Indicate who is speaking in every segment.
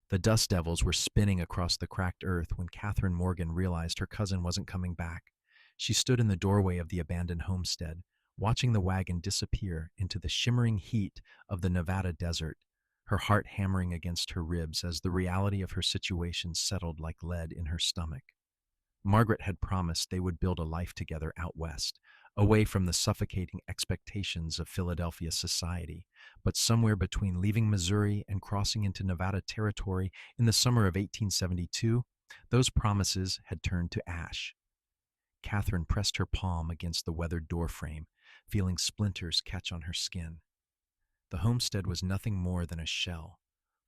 Speaker 1: The dust devils were spinning across the cracked earth when Katherine Morgan realized her cousin wasn't coming back. She stood in the doorway of the abandoned homestead, watching the wagon disappear into the shimmering heat of the Nevada desert, her heart hammering against her ribs as the reality of her situation settled like lead in her stomach. Margaret had promised they would build a life together out west, away from the suffocating expectations of Philadelphia society. But somewhere between leaving Missouri and crossing into Nevada territory in the summer of 1872, those promises had turned to ash. Catherine pressed her palm against the weathered doorframe, feeling splinters catch on her skin. The homestead was nothing more than a shell,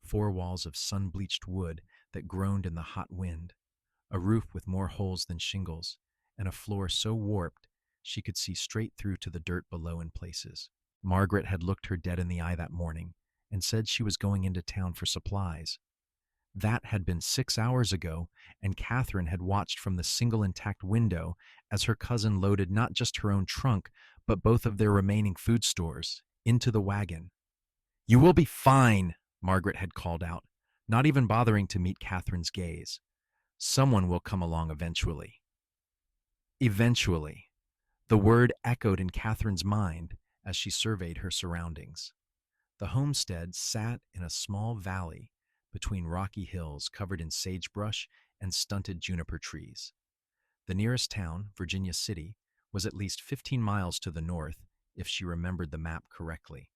Speaker 1: four walls of sun-bleached wood that groaned in the hot wind, a roof with more holes than shingles, and a floor so warped she could see straight through to the dirt below in places. Margaret had looked her dead in the eye that morning and said she was going into town for supplies. That had been 6 hours ago, and Catherine had watched from the single intact window as her cousin loaded not just her own trunk, but both of their remaining food stores into the wagon. "You will be fine," Margaret had called out, not even bothering to meet Catherine's gaze. "Someone will come along eventually." Eventually. The word echoed in Catherine's mind as she surveyed her surroundings. The homestead sat in a small valley between rocky hills covered in sagebrush and stunted juniper trees. The nearest town, Virginia City, was at least 15 miles to the north, if she remembered the map correctly.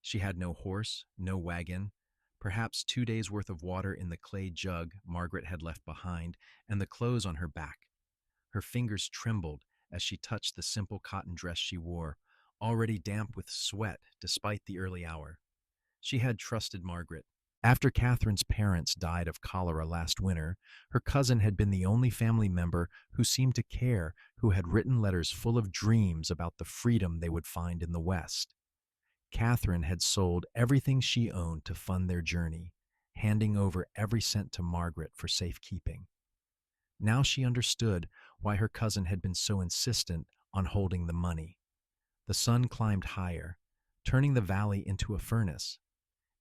Speaker 1: She had no horse, no wagon, perhaps 2 days' worth of water in the clay jug Margaret had left behind, and the clothes on her back. Her fingers trembled as she touched the simple cotton dress she wore, already damp with sweat despite the early hour. She had trusted Margaret. After Catherine's parents died of cholera last winter, her cousin had been the only family member who seemed to care, who had written letters full of dreams about the freedom they would find in the West. Catherine had sold everything she owned to fund their journey, handing over every cent to Margaret for safekeeping. Now she understood why her cousin had been so insistent on holding the money. The sun climbed higher, turning the valley into a furnace.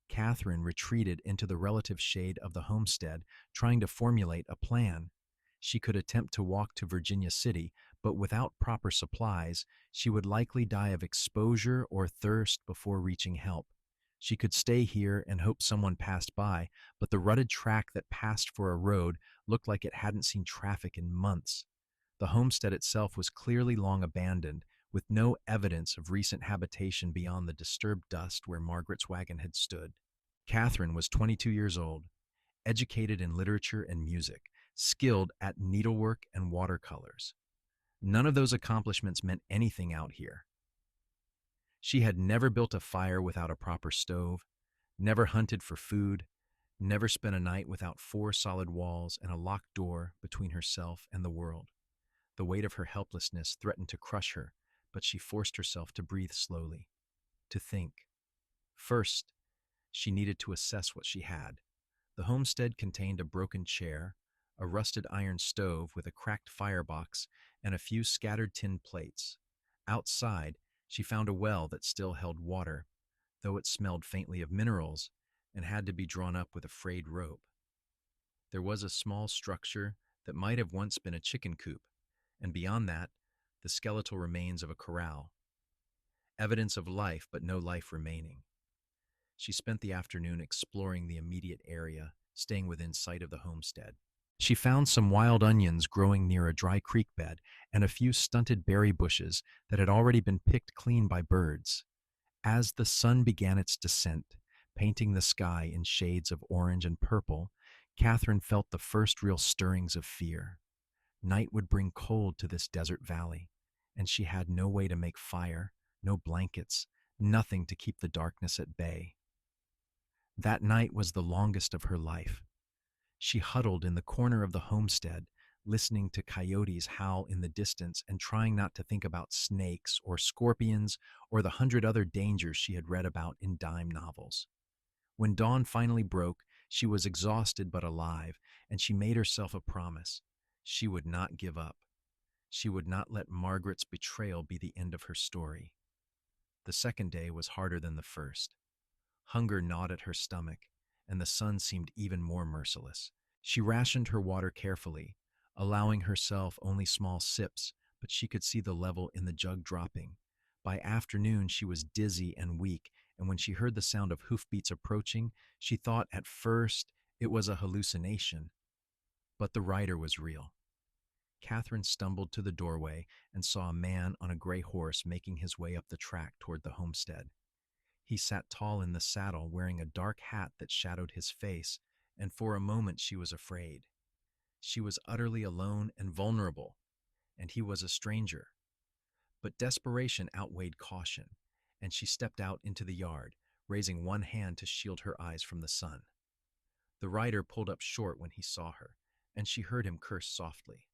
Speaker 1: Catherine retreated into the relative shade of the homestead, trying to formulate a plan. She could attempt to walk to Virginia City, but without proper supplies, she would likely die of exposure or thirst before reaching help. She could stay here and hope someone passed by, but the rutted track that passed for a road looked like it hadn't seen traffic in months. The homestead itself was clearly long abandoned, with no evidence of recent habitation beyond the disturbed dust where Margaret's wagon had stood. Catherine was 22 years old, educated in literature and music, skilled at needlework and watercolors. None of those accomplishments meant anything out here. She had never built a fire without a proper stove, never hunted for food, never spent a night without four solid walls and a locked door between herself and the world. The weight of her helplessness threatened to crush her, but she forced herself to breathe slowly, to think. First, she needed to assess what she had. The homestead contained a broken chair, a rusted iron stove with a cracked firebox, and a few scattered tin plates. Outside, she found a well that still held water, though it smelled faintly of minerals and had to be drawn up with a frayed rope. There was a small structure that might have once been a chicken coop, and beyond that, the skeletal remains of a corral. Evidence of life, but no life remaining. She spent the afternoon exploring the immediate area, staying within sight of the homestead. She found some wild onions growing near a dry creek bed and a few stunted berry bushes that had already been picked clean by birds. As the sun began its descent, painting the sky in shades of orange and purple, Catherine felt the first real stirrings of fear. Night would bring cold to this desert valley, and she had no way to make fire, no blankets, nothing to keep the darkness at bay. That night was the longest of her life. She huddled in the corner of the homestead, listening to coyotes howl in the distance and trying not to think about snakes or scorpions or the 100 other dangers she had read about in dime novels. When dawn finally broke, she was exhausted but alive, and she made herself a promise. She would not give up. She would not let Margaret's betrayal be the end of her story. The second day was harder than the first. Hunger gnawed at her stomach, and the sun seemed even more merciless. She rationed her water carefully, allowing herself only small sips, but she could see the level in the jug dropping. By afternoon, she was dizzy and weak, and when she heard the sound of hoofbeats approaching, she thought at first it was a hallucination. But the rider was real. Catherine stumbled to the doorway and saw a man on a gray horse making his way up the track toward the homestead. He sat tall in the saddle, wearing a dark hat that shadowed his face, and for a moment she was afraid. She was utterly alone and vulnerable, and he was a stranger. But desperation outweighed caution, and she stepped out into the yard, raising one hand to shield her eyes from the sun. The rider pulled up short when he saw her, and she heard him curse softly.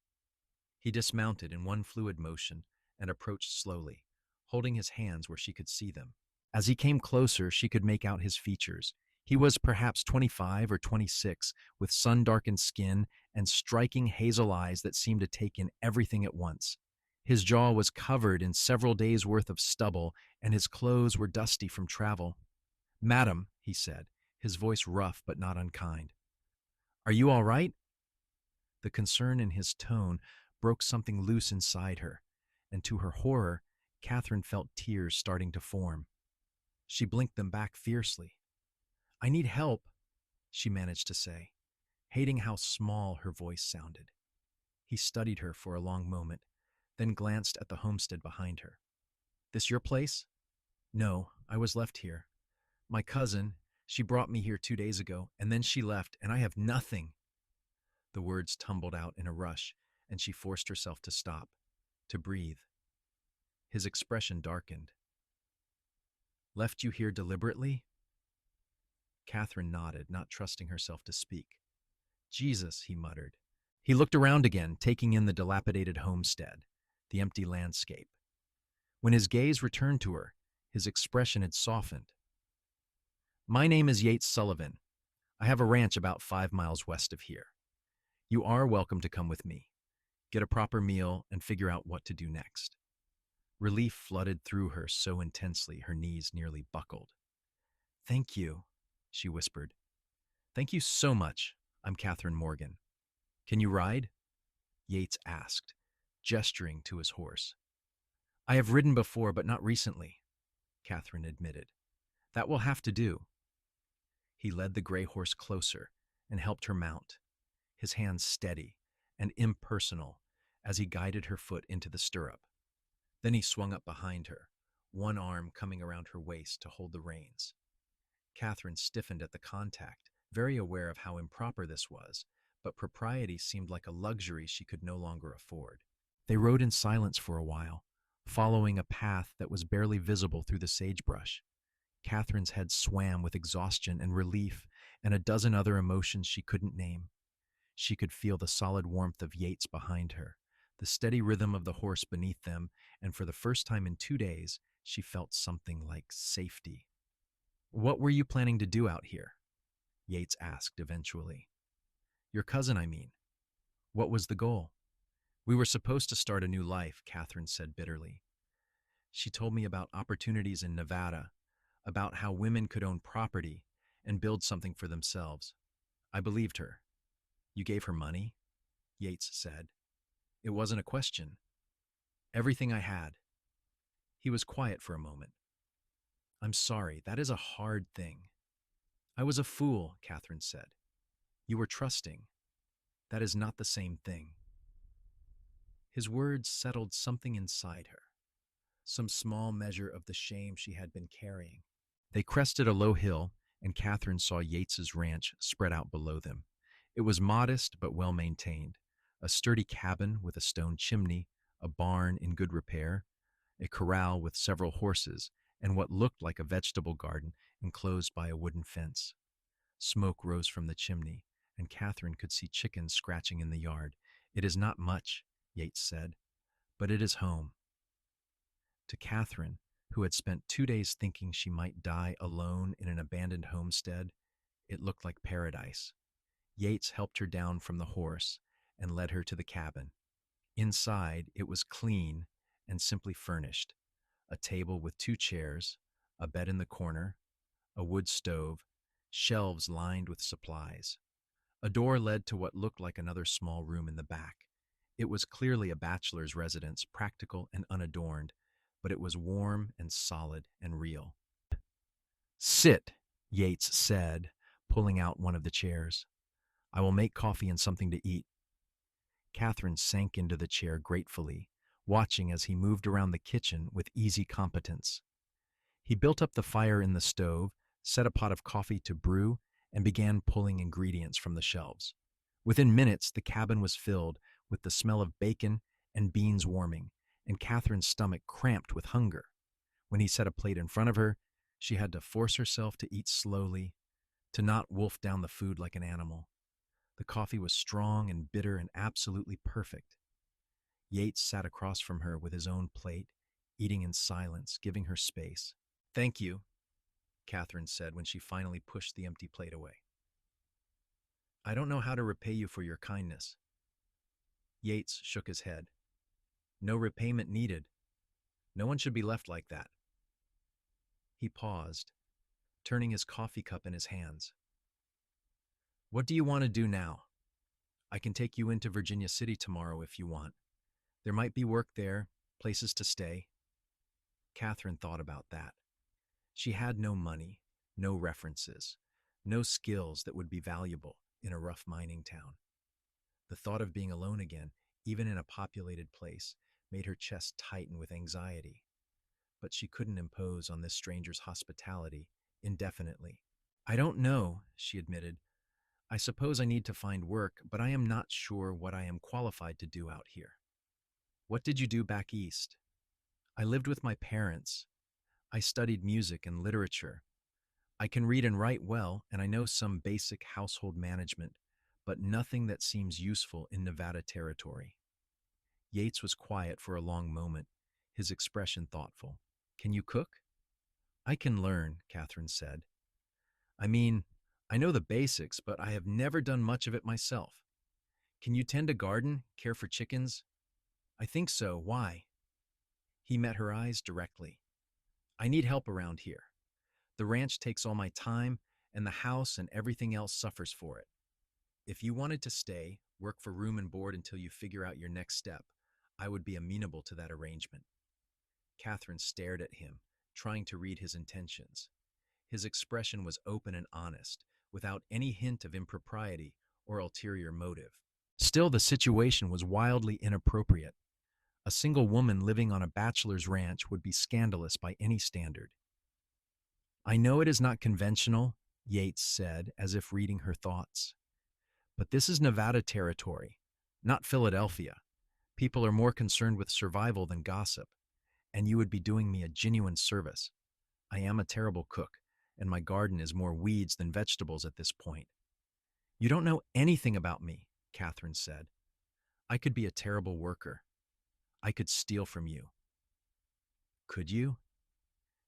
Speaker 1: He dismounted in one fluid motion and approached slowly, holding his hands where she could see them. As he came closer, she could make out his features. He was perhaps 25 or 26, with sun-darkened skin and striking hazel eyes that seemed to take in everything at once. His jaw was covered in several days' worth of stubble, and his clothes were dusty from travel. "Madam," he said, his voice rough but not unkind. "Are you all right?" The concern in his tone broke something loose inside her, and to her horror, Catherine felt tears starting to form. She blinked them back fiercely. "I need help," she managed to say, hating how small her voice sounded. He studied her for a long moment, then glanced at the homestead behind her. "This your place?" "No, I was left here. My cousin, she brought me here 2 days ago, and then she left, and I have nothing." The words tumbled out in a rush, and she forced herself to stop, to breathe. His expression darkened. "Left you here deliberately?" Catherine nodded, not trusting herself to speak. "Jesus," he muttered. He looked around again, taking in the dilapidated homestead, the empty landscape. When his gaze returned to her, his expression had softened. "My name is Yates Sullivan. I have a ranch about 5 miles west of here. You are welcome to come with me, get a proper meal, and figure out what to do next." Relief flooded through her so intensely her knees nearly buckled. "Thank you," she whispered. "Thank you so much. I'm Katherine Morgan." "Can you ride?" Yates asked, gesturing to his horse. "I have ridden before, but not recently," Catherine admitted. "That will have to do." He led the gray horse closer and helped her mount, his hands steady and impersonal as he guided her foot into the stirrup. Then he swung up behind her, one arm coming around her waist to hold the reins. Catherine stiffened at the contact, very aware of how improper this was, but propriety seemed like a luxury she could no longer afford. They rode in silence for a while, following a path that was barely visible through the sagebrush. Catherine's head swam with exhaustion and relief and a dozen other emotions she couldn't name. She could feel the solid warmth of Yates behind her, the steady rhythm of the horse beneath them, and for the first time in 2 days, she felt something like safety. "What were you planning to do out here?" Yates asked eventually. "Your cousin, I mean. What was the goal?" "We were supposed to start a new life," Catherine said bitterly. She told me about opportunities in Nevada, about how women could own property and build something for themselves. I believed her. "You gave her money?" Yates said. "It wasn't a question. Everything I had." He was quiet for a moment. "I'm sorry, that is a hard thing." "I was a fool," Catherine said. "You were trusting. That is not the same thing." His words settled something inside her, some small measure of the shame she had been carrying. They crested a low hill, and Catherine saw Yates's ranch spread out below them. It was modest but well maintained, a sturdy cabin with a stone chimney, a barn in good repair, a corral with several horses, and what looked like a vegetable garden enclosed by a wooden fence. Smoke rose from the chimney, and Catherine could see chickens scratching in the yard. "It is not much," Yates said, "but it is home." To Catherine, who had spent 2 days thinking she might die alone in an abandoned homestead, it looked like paradise. Yates helped her down from the horse and led her to the cabin. Inside, it was clean and simply furnished: a table with 2 chairs, a bed in the corner, a wood stove, shelves lined with supplies. A door led to what looked like another small room in the back. It was clearly a bachelor's residence, practical and unadorned, but it was warm and solid and real. Sit, Yates said, pulling out one of the chairs. I will make coffee and something to eat. Katherine sank into the chair gratefully, watching as he moved around the kitchen with easy competence. He built up the fire in the stove, set a pot of coffee to brew, and began pulling ingredients from the shelves. Within minutes, the cabin was filled with the smell of bacon and beans warming, and Katherine's stomach cramped with hunger. When he set a plate in front of her, she had to force herself to eat slowly, to not wolf down the food like an animal. The coffee was strong and bitter and absolutely perfect. Yates sat across from her with his own plate, eating in silence, giving her space. Thank you, Katherine said when she finally pushed the empty plate away. I don't know how to repay you for your kindness. Yates shook his head. No repayment needed. No one should be left like that. He paused, turning his coffee cup in his hands. What do you want to do now? I can take you into Virginia City tomorrow if you want. There might be work there, places to stay. Katherine thought about that. She had no money, no references, no skills that would be valuable in a rough mining town. The thought of being alone again, even in a populated place, made her chest tighten with anxiety. But she couldn't impose on this stranger's hospitality indefinitely. I don't know, she admitted. I suppose I need to find work, but I am not sure what I am qualified to do out here. What did you do back east? I lived with my parents. I studied music and literature. I can read and write well, and I know some basic household management, but nothing that seems useful in Nevada territory. Yates was quiet for a long moment, his expression thoughtful. Can you cook? I can learn, Katherine said. I mean, I know the basics, but I have never done much of it myself. Can you tend a garden, care for chickens? I think so. Why? He met her eyes directly. I need help around here. The ranch takes all my time, and the house and everything else suffers for it. If you wanted to stay, work for room and board until you figure out your next step, I would be amenable to that arrangement. Katherine stared at him, trying to read his intentions. His expression was open and honest, without any hint of impropriety or ulterior motive. Still, the situation was wildly inappropriate. A single woman living on a bachelor's ranch would be scandalous by any standard. I know it is not conventional, Yates said, as if reading her thoughts. But this is Nevada territory, not Philadelphia. People are more concerned with survival than gossip, and you would be doing me a genuine service. I am a terrible cook, and my garden is more weeds than vegetables at this point. You don't know anything about me, Katherine said. I could be a terrible worker. I could steal from you. Could you?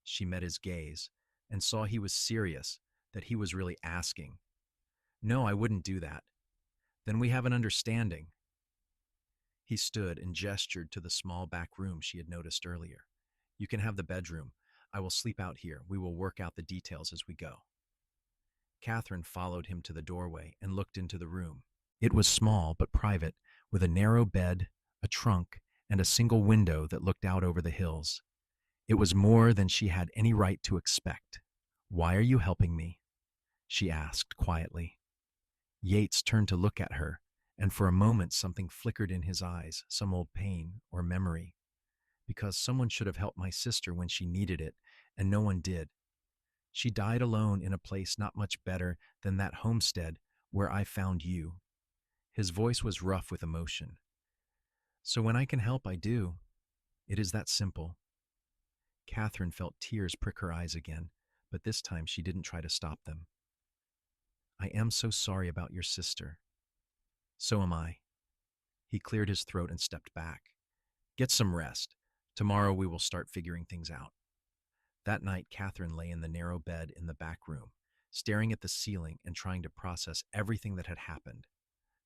Speaker 1: She met his gaze and saw he was serious, that he was really asking. No, I wouldn't do that. Then we have an understanding. He stood and gestured to the small back room she had noticed earlier. You can have the bedroom. I will sleep out here. We will work out the details as we go. Katherine followed him to the doorway and looked into the room. It was small but private, with a narrow bed, a trunk, and a single window that looked out over the hills. It was more than she had any right to expect. Why are you helping me? She asked quietly. Yates turned to look at her, and for a moment something flickered in his eyes, some old pain or memory. Because someone should have helped my sister when she needed it, and no one did. She died alone in a place not much better than that homestead where I found you. His voice was rough with emotion. So when I can help, I do. It is that simple. Katherine felt tears prick her eyes again, but this time she didn't try to stop them. I am so sorry about your sister. So am I. He cleared his throat and stepped back. Get some rest. Tomorrow we will start figuring things out. That night, Katherine lay in the narrow bed in the back room, staring at the ceiling and trying to process everything that had happened.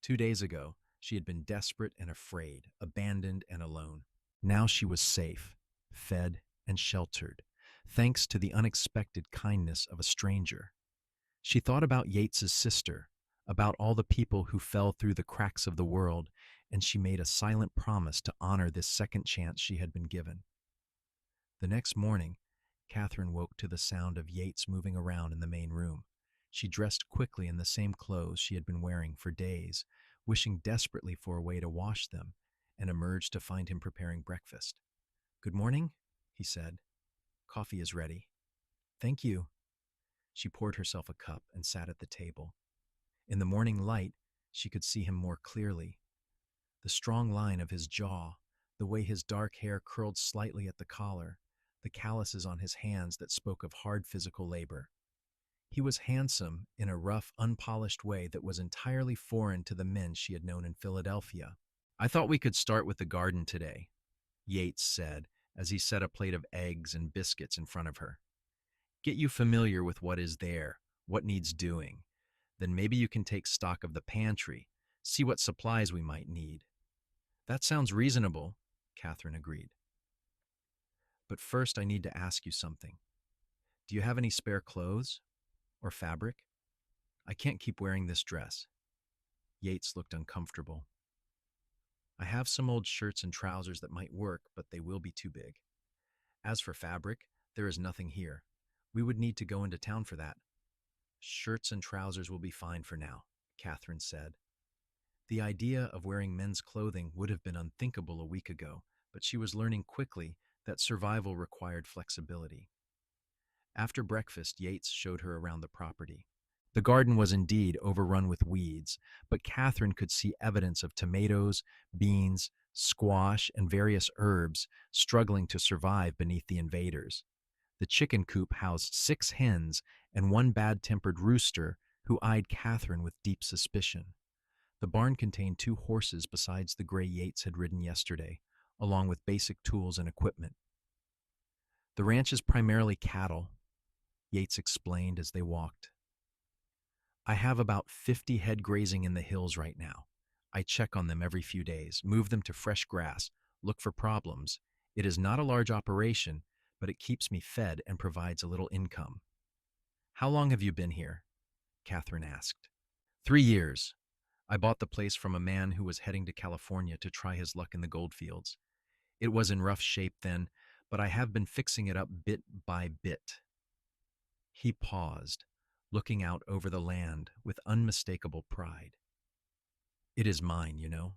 Speaker 1: 2 days ago, she had been desperate and afraid, abandoned and alone. Now she was safe, fed and sheltered, thanks to the unexpected kindness of a stranger. She thought about Yates's sister, about all the people who fell through the cracks of the world, and she made a silent promise to honor this second chance she had been given. The next morning, Catherine woke to the sound of Yates moving around in the main room. She dressed quickly in the same clothes she had been wearing for days, wishing desperately for a way to wash them, and emerged to find him preparing breakfast. "Good morning," he said. "Coffee is ready." "Thank you." She poured herself a cup and sat at the table. In the morning light, she could see him more clearly. The strong line of his jaw, the way his dark hair curled slightly at the collar, the calluses on his hands that spoke of hard physical labor. He was handsome in a rough, unpolished way that was entirely foreign to the men she had known in Philadelphia. "I thought we could start with the garden today," Yates said as he set a plate of eggs and biscuits in front of her. "Get you familiar with what is there, what needs doing. Then maybe you can take stock of the pantry, see what supplies we might need." "That sounds reasonable," Catherine agreed. "But first I need to ask you something. Do you have any spare clothes? Or fabric? I can't keep wearing this dress." Yates looked uncomfortable. "I have some old shirts and trousers that might work, but they will be too big. As for fabric, there is nothing here. We would need to go into town for that." "Shirts and trousers will be fine for now," Catherine said. The idea of wearing men's clothing would have been unthinkable a week ago, but she was learning quickly that survival required flexibility. After breakfast, Yates showed her around the property. The garden was indeed overrun with weeds, but Catherine could see evidence of tomatoes, beans, squash, and various herbs struggling to survive beneath the invaders. The chicken coop housed 6 hens and one bad-tempered rooster who eyed Catherine with deep suspicion. The barn contained 2 horses besides the gray Yates had ridden yesterday, along with basic tools and equipment. "The ranch is primarily cattle," Yates explained as they walked. "I have about 50 head grazing in the hills right now. I check on them every few days, move them to fresh grass, look for problems. It is not a large operation, but it keeps me fed and provides a little income." "How long have you been here?" Catherine asked. 3 years. I bought the place from a man who was heading to California to try his luck in the goldfields. It was in rough shape then, but I have been fixing it up bit by bit." He paused, looking out over the land with unmistakable pride. "It is mine, you know.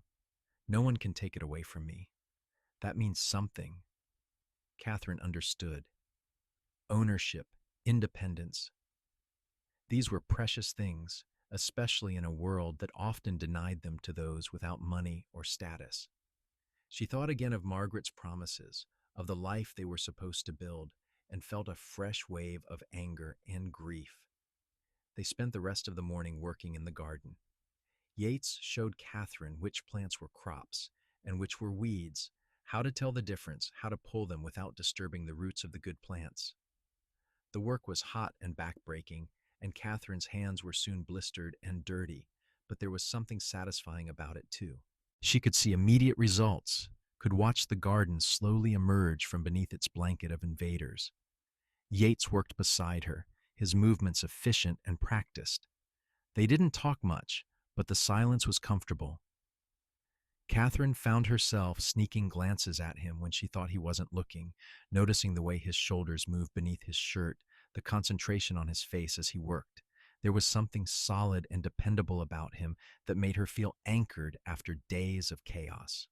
Speaker 1: No one can take it away from me. That means something." Catherine understood. Ownership, independence. These were precious things, especially in a world that often denied them to those without money or status. She thought again of Margaret's promises, of the life they were supposed to build, and felt a fresh wave of anger and grief. They spent the rest of the morning working in the garden. Yates showed Catherine which plants were crops and which were weeds, how to tell the difference, how to pull them without disturbing the roots of the good plants. The work was hot and back-breaking, and Catherine's hands were soon blistered and dirty, but there was something satisfying about it too. She could see immediate results, could watch the garden slowly emerge from beneath its blanket of invaders. Yates worked beside her, his movements efficient and practiced. They didn't talk much, but the silence was comfortable. Catherine found herself sneaking glances at him when she thought he wasn't looking, noticing the way his shoulders moved beneath his shirt, the concentration on his face as he worked. There was something solid and dependable about him that made her feel anchored after days of chaos.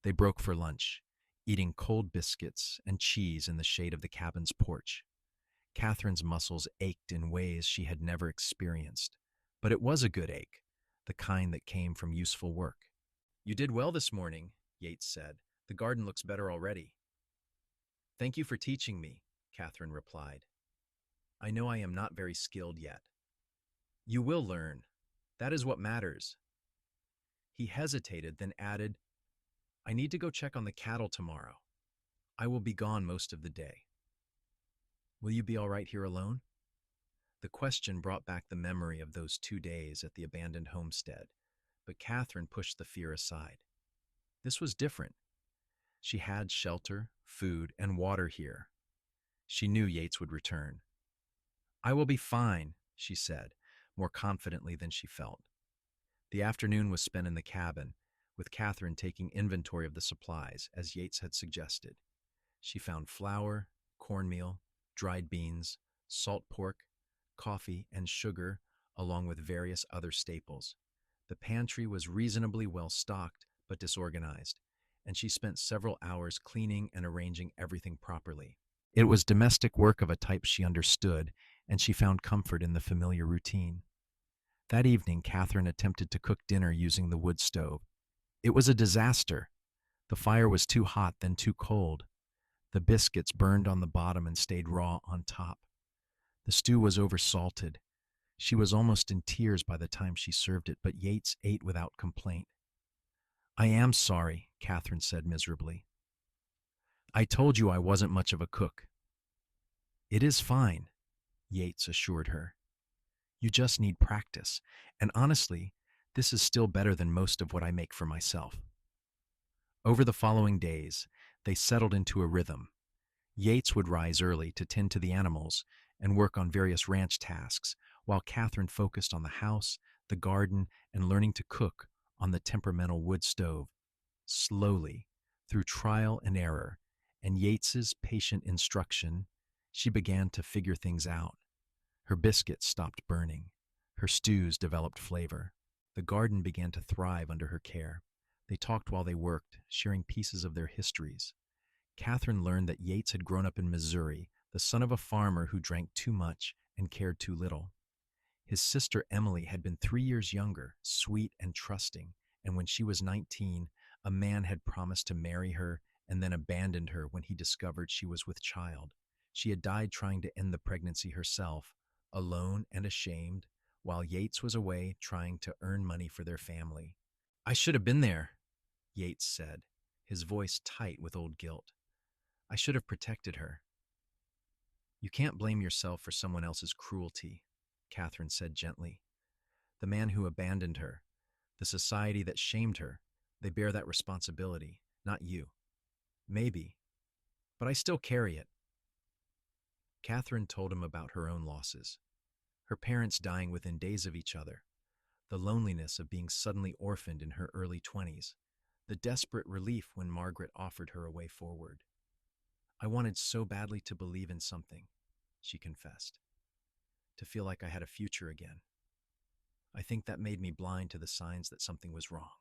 Speaker 1: They broke for lunch, eating cold biscuits and cheese in the shade of the cabin's porch. Catherine's muscles ached in ways she had never experienced, but it was a good ache, the kind that came from useful work. "You did well this morning," Yates said. "The garden looks better already." "Thank you for teaching me," Catherine replied. "I know I am not very skilled yet." "You will learn. That is what matters." He hesitated, then added, "I need to go check on the cattle tomorrow. I will be gone most of the day." "Will you be all right here alone?" The question brought back the memory of those 2 days at the abandoned homestead, but Catherine pushed the fear aside. This was different. She had shelter, food, and water here. She knew Yates would return. "I will be fine," she said, more confidently than she felt. The afternoon was spent in the cabin, with Catherine taking inventory of the supplies, as Yates had suggested. She found flour, cornmeal, dried beans, salt pork, coffee, and sugar, along with various other staples. The pantry was reasonably well stocked but disorganized, and she spent several hours cleaning and arranging everything properly. It was domestic work of a type she understood, and she found comfort in the familiar routine. That evening, Catherine attempted to cook dinner using the wood stove. It was a disaster. The fire was too hot, then too cold. The biscuits burned on the bottom and stayed raw on top. The stew was oversalted. She was almost in tears by the time she served it, but Yates ate without complaint. "I am sorry," Catherine said miserably. "I told you I wasn't much of a cook." "It is fine," Yates assured her. "You just need practice, and honestly, this is still better than most of what I make for myself." Over the following days, they settled into a rhythm. Yates would rise early to tend to the animals and work on various ranch tasks, while Catherine focused on the house, the garden, and learning to cook on the temperamental wood stove. Slowly, through trial and error, and Yates's patient instruction, she began to figure things out. Her biscuits stopped burning. Her stews developed flavor. The garden began to thrive under her care. They talked while they worked, sharing pieces of their histories. Catherine learned that Yates had grown up in Missouri, the son of a farmer who drank too much and cared too little. His sister Emily had been 3 years younger, sweet and trusting, and when she was 19, a man had promised to marry her and then abandoned her when he discovered she was with child. She had died trying to end the pregnancy herself, alone and ashamed, while Yates was away trying to earn money for their family. "I should have been there," Yates said, his voice tight with old guilt. "I should have protected her." "You can't blame yourself for someone else's cruelty," Catherine said gently. "The man who abandoned her, the society that shamed her, they bear that responsibility, not you. Maybe, but I still carry it." Catherine told him about her own losses, her parents dying within days of each other, the loneliness of being suddenly orphaned in her early 20s, the desperate relief when Margaret offered her a way forward. "I wanted so badly to believe in something," she confessed, "to feel like I had a future again. I think that made me blind to the signs that something was wrong."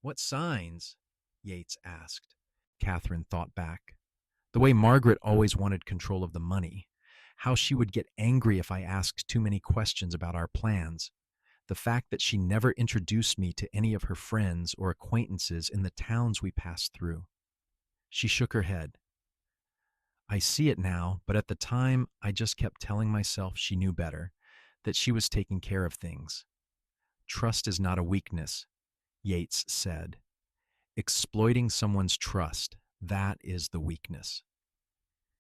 Speaker 1: "What signs?" Yates asked. Catherine thought back. The way Margaret always wanted control of the money, how she would get angry if I asked too many questions about our plans, the fact that she never introduced me to any of her friends or acquaintances in the towns we passed through. She shook her head. "I see it now, but at the time I just kept telling myself she knew better, that she was taking care of things. Trust is not a weakness," Yates said. "Exploiting someone's trust, that is the weakness."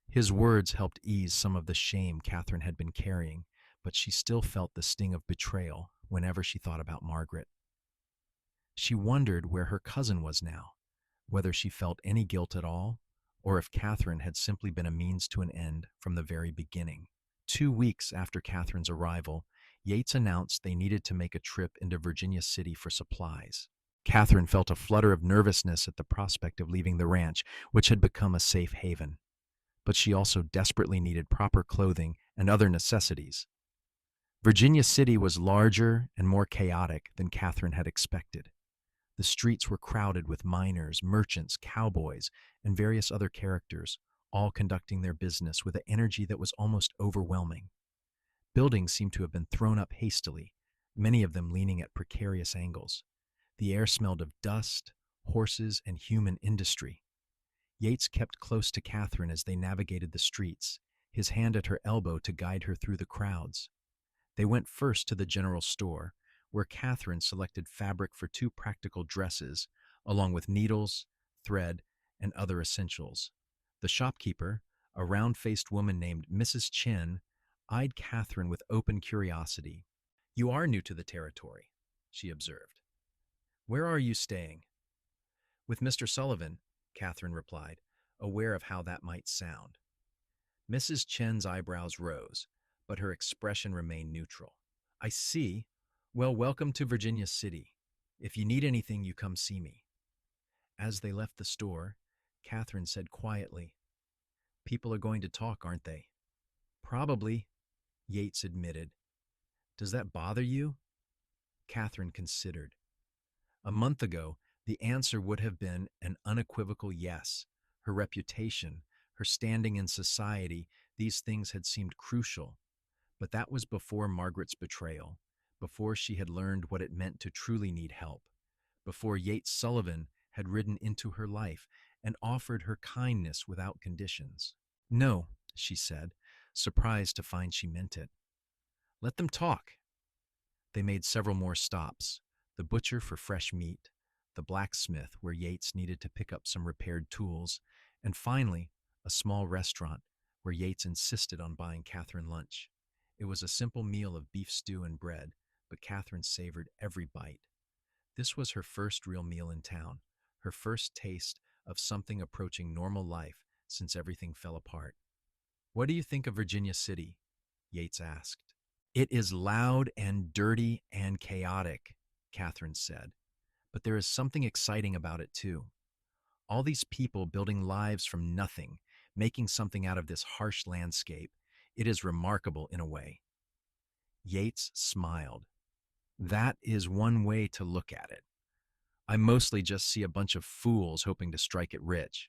Speaker 1: His words helped ease some of the shame Catherine had been carrying, but she still felt the sting of betrayal whenever she thought about Margaret. She wondered where her cousin was now, whether she felt any guilt at all, or if Catherine had simply been a means to an end from the very beginning. 2 weeks after Catherine's arrival, Yates announced they needed to make a trip into Virginia City for supplies. Catherine felt a flutter of nervousness at the prospect of leaving the ranch, which had become a safe haven. But she also desperately needed proper clothing and other necessities. Virginia City was larger and more chaotic than Catherine had expected. The streets were crowded with miners, merchants, cowboys, and various other characters, all conducting their business with an energy that was almost overwhelming. Buildings seemed to have been thrown up hastily, many of them leaning at precarious angles. The air smelled of dust, horses, and human industry. Yates kept close to Catherine as they navigated the streets, his hand at her elbow to guide her through the crowds. They went first to the general store, where Catherine selected fabric for 2 practical dresses, along with needles, thread, and other essentials. The shopkeeper, a round-faced woman named Mrs. Chen, eyed Catherine with open curiosity. "You are new to the territory," she observed. "Where are you staying?" "With Mr. Sullivan," Catherine replied, aware of how that might sound. Mrs. Chen's eyebrows rose, but her expression remained neutral. I see. Well, welcome to Virginia City. If you need anything, you come see me. As they left the store, Catherine said quietly, People are going to talk, aren't they? Probably, Yates admitted. Does that bother you? Catherine considered. A month ago, the answer would have been an unequivocal yes. Her reputation, her standing in society, these things had seemed crucial. But that was before Margaret's betrayal, before she had learned what it meant to truly need help, before Yates Sullivan had ridden into her life and offered her kindness without conditions. No, she said, surprised to find she meant it. Let them talk. They made several more stops, the butcher for fresh meat, the blacksmith where Yates needed to pick up some repaired tools, and finally, a small restaurant where Yates insisted on buying Catherine lunch. It was a simple meal of beef stew and bread, but Catherine savored every bite. This was her first real meal in town, her first taste of something approaching normal life since everything fell apart. What do you think of Virginia City? Yates asked. It is loud and dirty and chaotic, Catherine said, but there is something exciting about it too. All these people building lives from nothing, making something out of this harsh landscape. It is remarkable in a way. Yates smiled. That is one way to look at it. I mostly just see a bunch of fools hoping to strike it rich.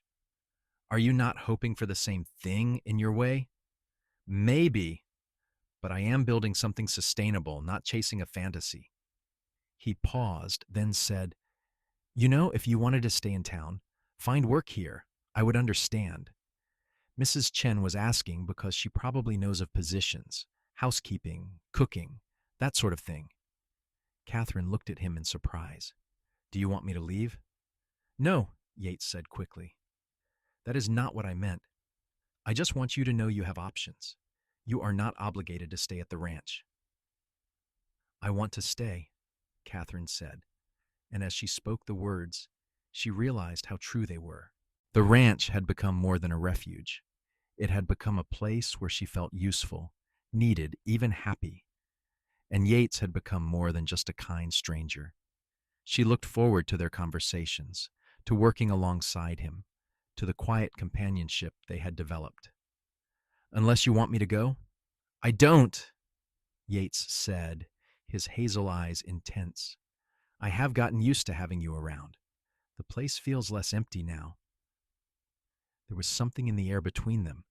Speaker 1: Are you not hoping for the same thing in your way? Maybe, but I am building something sustainable, not chasing a fantasy. He paused, then said, You know, if you wanted to stay in town, find work here. I would understand. Mrs. Chen was asking because she probably knows of positions, housekeeping, cooking, that sort of thing. Catherine looked at him in surprise. Do you want me to leave? No, Yates said quickly. That is not what I meant. I just want you to know you have options. You are not obligated to stay at the ranch. I want to stay, Catherine said, and as she spoke the words, she realized how true they were. The ranch had become more than a refuge. It had become a place where she felt useful, needed, even happy. And Yates had become more than just a kind stranger. She looked forward to their conversations, to working alongside him, to the quiet companionship they had developed. Unless you want me to go? I don't, Yates said, his hazel eyes intense. I have gotten used to having you around. The place feels less empty now. There was something in the air between them,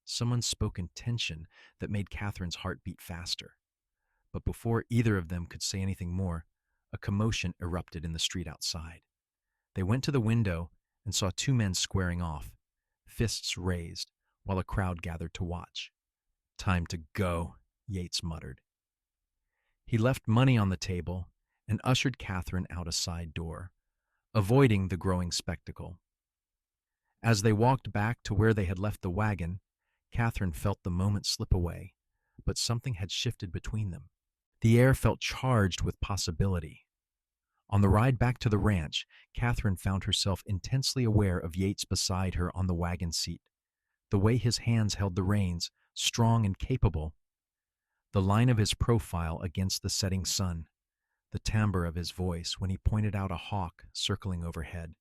Speaker 1: some unspoken tension that made Catherine's heart beat faster. But before either of them could say anything more, a commotion erupted in the street outside. They went to the window and saw two men squaring off, fists raised, while a crowd gathered to watch. Time to go, Yates muttered. He left money on the table and ushered Catherine out a side door, avoiding the growing spectacle. As they walked back to where they had left the wagon, Catherine felt the moment slip away, but something had shifted between them. The air felt charged with possibility. On the ride back to the ranch, Catherine found herself intensely aware of Yates beside her on the wagon seat, the way his hands held the reins, strong and capable, the line of his profile against the setting sun, the timbre of his voice when he pointed out a hawk circling overhead.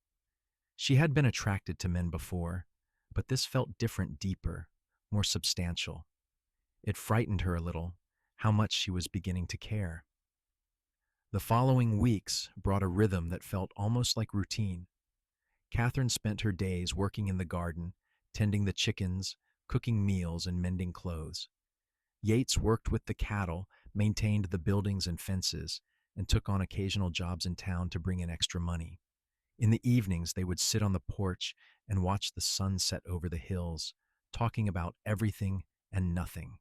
Speaker 1: She had been attracted to men before, but this felt different, deeper, more substantial. It frightened her a little, how much she was beginning to care. The following weeks brought a rhythm that felt almost like routine. Catherine spent her days working in the garden, tending the chickens, cooking meals, and mending clothes. Yates worked with the cattle, maintained the buildings and fences, and took on occasional jobs in town to bring in extra money. In the evenings, they would sit on the porch and watch the sun set over the hills, talking about everything and nothing.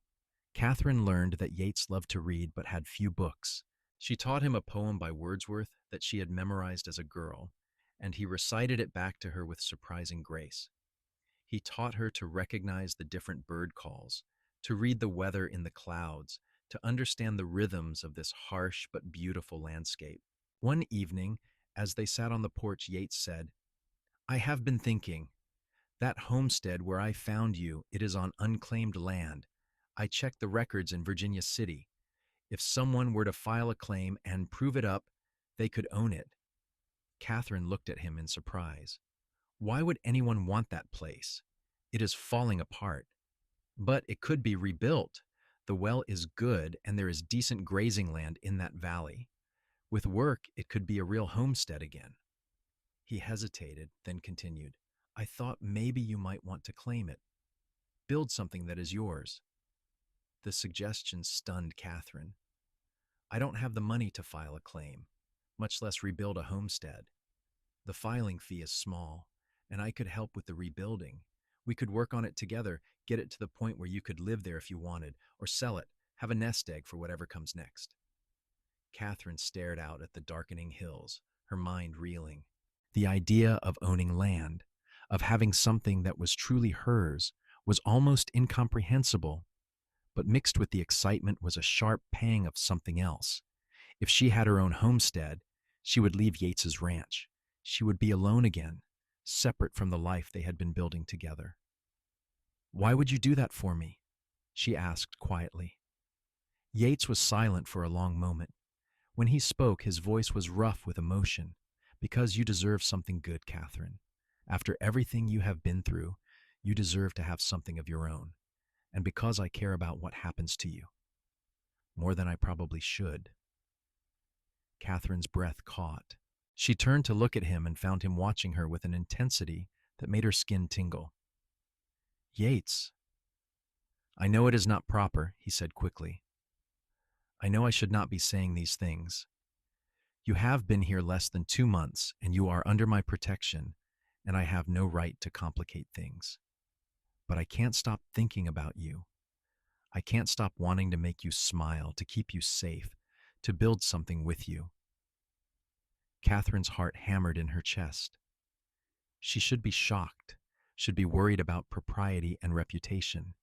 Speaker 1: Catherine learned that Yates loved to read but had few books. She taught him a poem by Wordsworth that she had memorized as a girl, and he recited it back to her with surprising grace. He taught her to recognize the different bird calls, to read the weather in the clouds, to understand the rhythms of this harsh but beautiful landscape. One evening, as they sat on the porch, Yates said, I have been thinking, that homestead where I found you, it is on unclaimed land. I checked the records in Virginia City. If someone were to file a claim and prove it up, they could own it. Catherine looked at him in surprise. Why would anyone want that place? It is falling apart. But it could be rebuilt. The well is good and there is decent grazing land in that valley. With work, it could be a real homestead again. He hesitated, then continued, I thought maybe you might want to claim it. Build something that is yours. The suggestion stunned Catherine. I don't have the money to file a claim, much less rebuild a homestead. The filing fee is small, and I could help with the rebuilding. We could work on it together, get it to the point where you could live there if you wanted, or sell it, have a nest egg for whatever comes next. Catherine stared out at the darkening hills, her mind reeling. The idea of owning land, of having something that was truly hers, was almost incomprehensible, but mixed with the excitement was a sharp pang of something else. If she had her own homestead, she would leave Yates's ranch. She would be alone again, separate from the life they had been building together. Why would you do that for me? She asked quietly. Yates was silent for a long moment. When he spoke, his voice was rough with emotion. Because you deserve something good, Catherine. After everything you have been through, you deserve to have something of your own. And because I care about what happens to you. More than I probably should. Catherine's breath caught. She turned to look at him and found him watching her with an intensity that made her skin tingle. Yates. I know it is not proper, he said quickly. I know I should not be saying these things. You have been here less than 2 months, and you are under my protection, and I have no right to complicate things. But I can't stop thinking about you. I can't stop wanting to make you smile, to keep you safe, to build something with you. Catherine's heart hammered in her chest. She should be shocked, should be worried about propriety and reputation.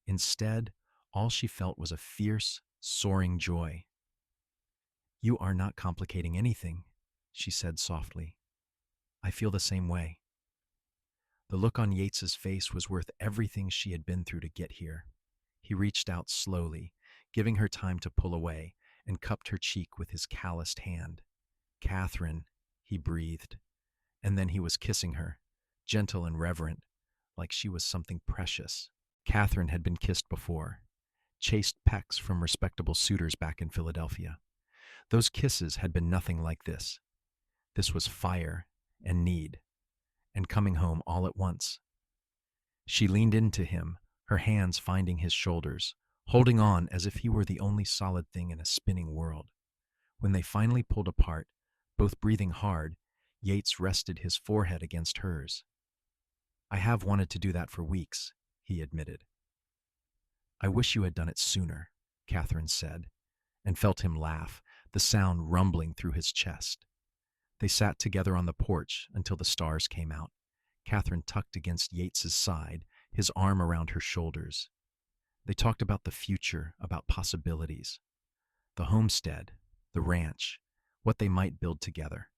Speaker 1: Instead, all she felt was a fierce, soaring joy. You are not complicating anything, she said softly. I feel the same way. The look on Yates's face was worth everything she had been through to get here. He reached out slowly, giving her time to pull away, and cupped her cheek with his calloused hand. Catherine, he breathed, and then he was kissing her, gentle and reverent, like she was something precious. Catherine had been kissed before, chaste pecks from respectable suitors back in Philadelphia. Those kisses had been nothing like this. This was fire and need, and coming home all at once. She leaned into him, her hands finding his shoulders, holding on as if he were the only solid thing in a spinning world. When they finally pulled apart, both breathing hard, Yates rested his forehead against hers. I have wanted to do that for weeks, he admitted. I wish you had done it sooner, Catherine said, and felt him laugh, the sound rumbling through his chest. They sat together on the porch until the stars came out, Catherine tucked against Yates's side, his arm around her shoulders. They talked about the future, about possibilities. The homestead, the ranch, what they might build together.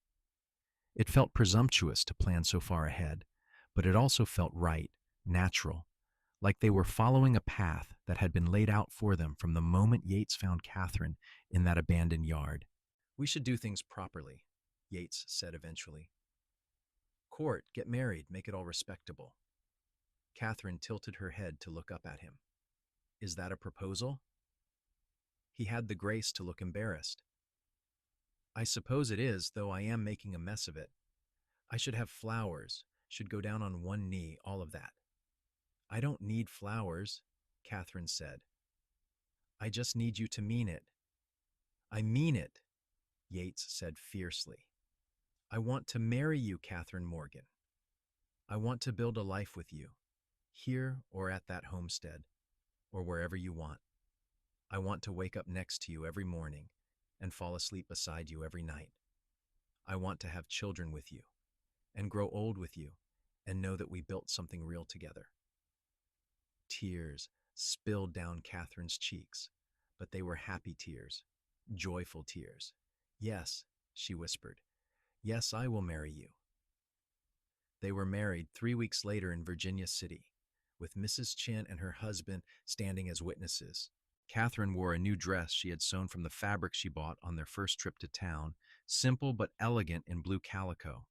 Speaker 1: It felt presumptuous to plan so far ahead, but it also felt right, natural, like they were following a path that had been laid out for them from the moment Yates found Catherine in that abandoned yard. We should do things properly, Yates said eventually. Court, get married, make it all respectable. Catherine tilted her head to look up at him. Is that a proposal? He had the grace to look embarrassed. I suppose it is, though I am making a mess of it. I should have flowers, should go down on one knee, all of that. I don't need flowers, Catherine said. I just need you to mean it. I mean it, Yates said fiercely. I want to marry you, Katherine Morgan. I want to build a life with you, here or at that homestead, or wherever you want. I want to wake up next to you every morning and fall asleep beside you every night. I want to have children with you and grow old with you and know that we built something real together. Tears spilled down Catherine's cheeks, but they were happy tears, joyful tears. Yes, she whispered. Yes, I will marry you. They were married 3 weeks later in Virginia City, with Mrs. Chin and her husband standing as witnesses. Catherine wore a new dress she had sewn from the fabric she bought on their first trip to town, simple but elegant in blue calico.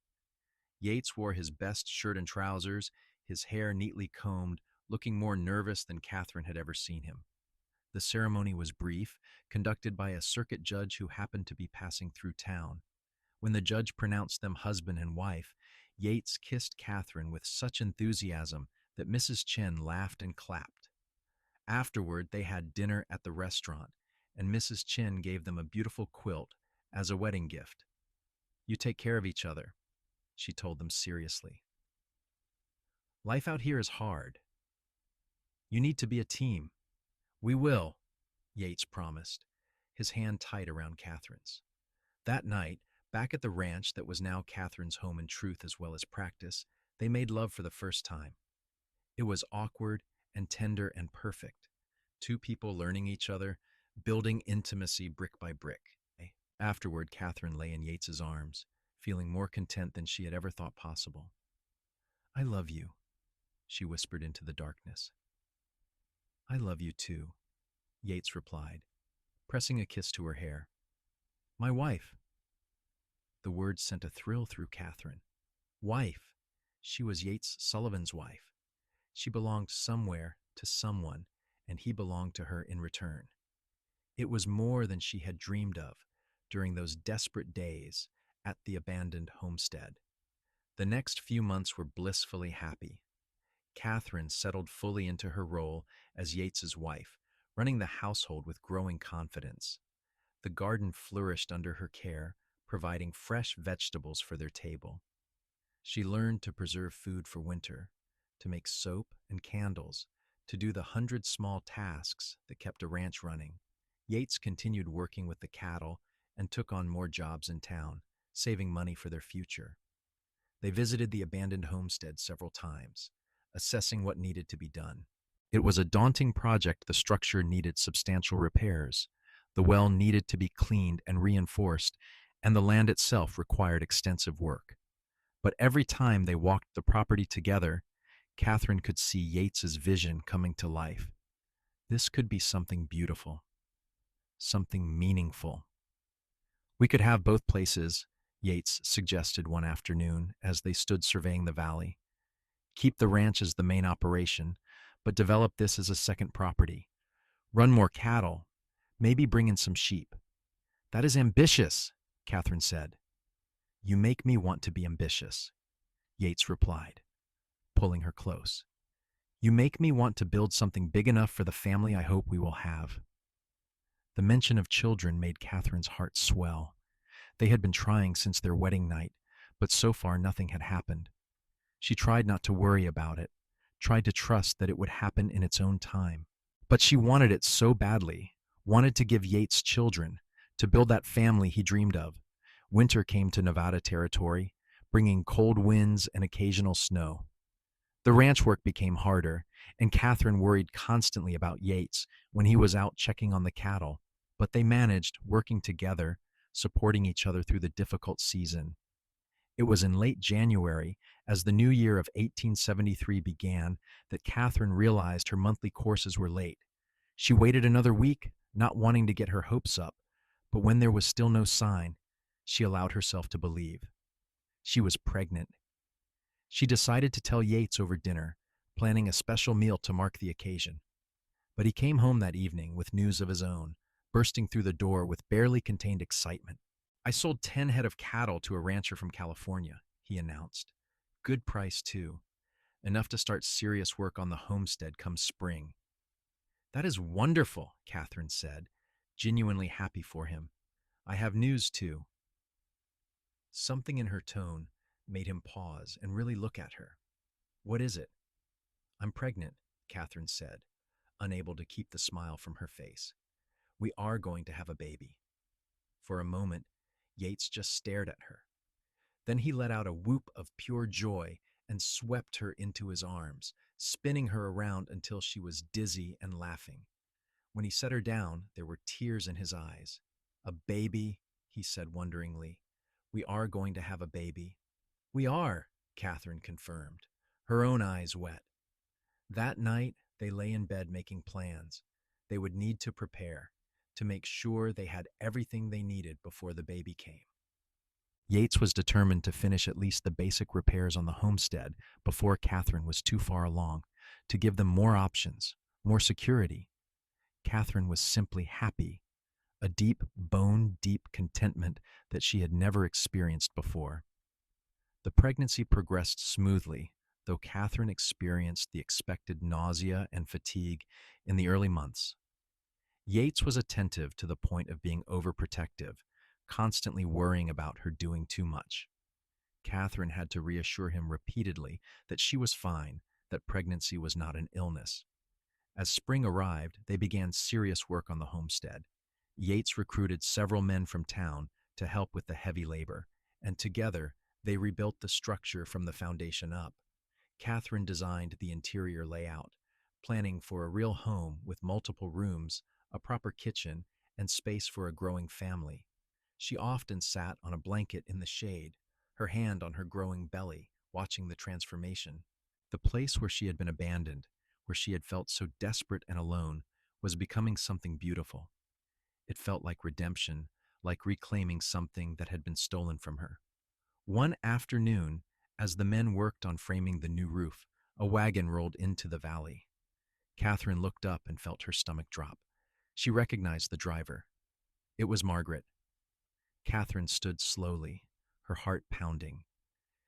Speaker 1: Yates wore his best shirt and trousers, his hair neatly combed, looking more nervous than Catherine had ever seen him. The ceremony was brief, conducted by a circuit judge who happened to be passing through town. When the judge pronounced them husband and wife, Yates kissed Catherine with such enthusiasm that Mrs. Chen laughed and clapped. Afterward, they had dinner at the restaurant, and Mrs. Chen gave them a beautiful quilt as a wedding gift. "You take care of each other," she told them seriously. "Life out here is hard. You need to be a team." "We will," Yates promised, his hand tight around Catherine's. That night, back at the ranch that was now Catherine's home in truth as well as practice, they made love for the first time. It was awkward and tender and perfect. Two people learning each other, building intimacy brick by brick. Afterward, Catherine lay in Yates's arms, feeling more content than she had ever thought possible. "I love you," she whispered into the darkness. "I love you too," Yates replied, pressing a kiss to her hair. "My wife." The words sent a thrill through Catherine. Wife. She was Yates Sullivan's wife. She belonged somewhere to someone, and he belonged to her in return. It was more than she had dreamed of during those desperate days at the abandoned homestead. The next few months were blissfully happy. Catherine settled fully into her role as Yates's wife, running the household with growing confidence. The garden flourished under her care, providing fresh vegetables for their table. She learned to preserve food for winter, to make soap and candles, to do the 100 small tasks that kept a ranch running. Yates continued working with the cattle and took on more jobs in town, saving money for their future. They visited the abandoned homestead several times, assessing what needed to be done. It was a daunting project. The structure needed substantial repairs. The well needed to be cleaned and reinforced, and the land itself required extensive work. But every time they walked the property together, Catherine could see Yates's vision coming to life. This could be something beautiful, something meaningful. "We could have both places," Yates suggested one afternoon as they stood surveying the valley. "Keep the ranch as the main operation, but develop this as a second property. Run more cattle, maybe bring in some sheep." "That is ambitious," Catherine said. "You make me want to be ambitious," Yates replied, pulling her close. "You make me want to build something big enough for the family I hope we will have." The mention of children made Catherine's heart swell. They had been trying since their wedding night, but so far nothing had happened. She tried not to worry about it, tried to trust that it would happen in its own time. But she wanted it so badly, wanted to give Yates children, to build that family he dreamed of. Winter came to Nevada territory, bringing cold winds and occasional snow. The ranch work became harder, and Catherine worried constantly about Yates when he was out checking on the cattle, but they managed, working together, supporting each other through the difficult season. It was in late January, as the new year of 1873 began, that Catherine realized her monthly courses were late. She waited another week, not wanting to get her hopes up, but when there was still no sign, she allowed herself to believe. She was pregnant. She decided to tell Yates over dinner, planning a special meal to mark the occasion. But he came home that evening with news of his own, bursting through the door with barely contained excitement. "I sold 10 head of cattle to a rancher from California," he announced. "Good price, too. Enough to start serious work on the homestead come spring." "That is wonderful," Catherine said, genuinely happy for him. "I have news, too." Something in her tone made him pause and really look at her. "What is it?" "I'm pregnant," Catherine said, unable to keep the smile from her face. "We are going to have a baby." For a moment, Yates just stared at her. Then he let out a whoop of pure joy and swept her into his arms, spinning her around until she was dizzy and laughing. When he set her down, there were tears in his eyes. "A baby," he said wonderingly. "We are going to have a baby." "We are," Catherine confirmed, her own eyes wet. That night, they lay in bed making plans. They would need to prepare, to make sure they had everything they needed before the baby came. Yates was determined to finish at least the basic repairs on the homestead before Catherine was too far along, to give them more options, more security. Catherine was simply happy, a deep, bone-deep contentment that she had never experienced before. The pregnancy progressed smoothly, though Catherine experienced the expected nausea and fatigue in the early months. Yates was attentive to the point of being overprotective, constantly worrying about her doing too much. Catherine had to reassure him repeatedly that she was fine, that pregnancy was not an illness. As spring arrived, they began serious work on the homestead. Yates recruited several men from town to help with the heavy labor, and together they rebuilt the structure from the foundation up. Catherine designed the interior layout, planning for a real home with multiple rooms, a proper kitchen, and space for a growing family. She often sat on a blanket in the shade, her hand on her growing belly, watching the transformation. The place where she had been abandoned, where she had felt so desperate and alone, was becoming something beautiful. It felt like redemption, like reclaiming something that had been stolen from her. One afternoon, as the men worked on framing the new roof, a wagon rolled into the valley. Catherine looked up and felt her stomach drop. She recognized the driver. It was Margaret. Catherine stood slowly, her heart pounding.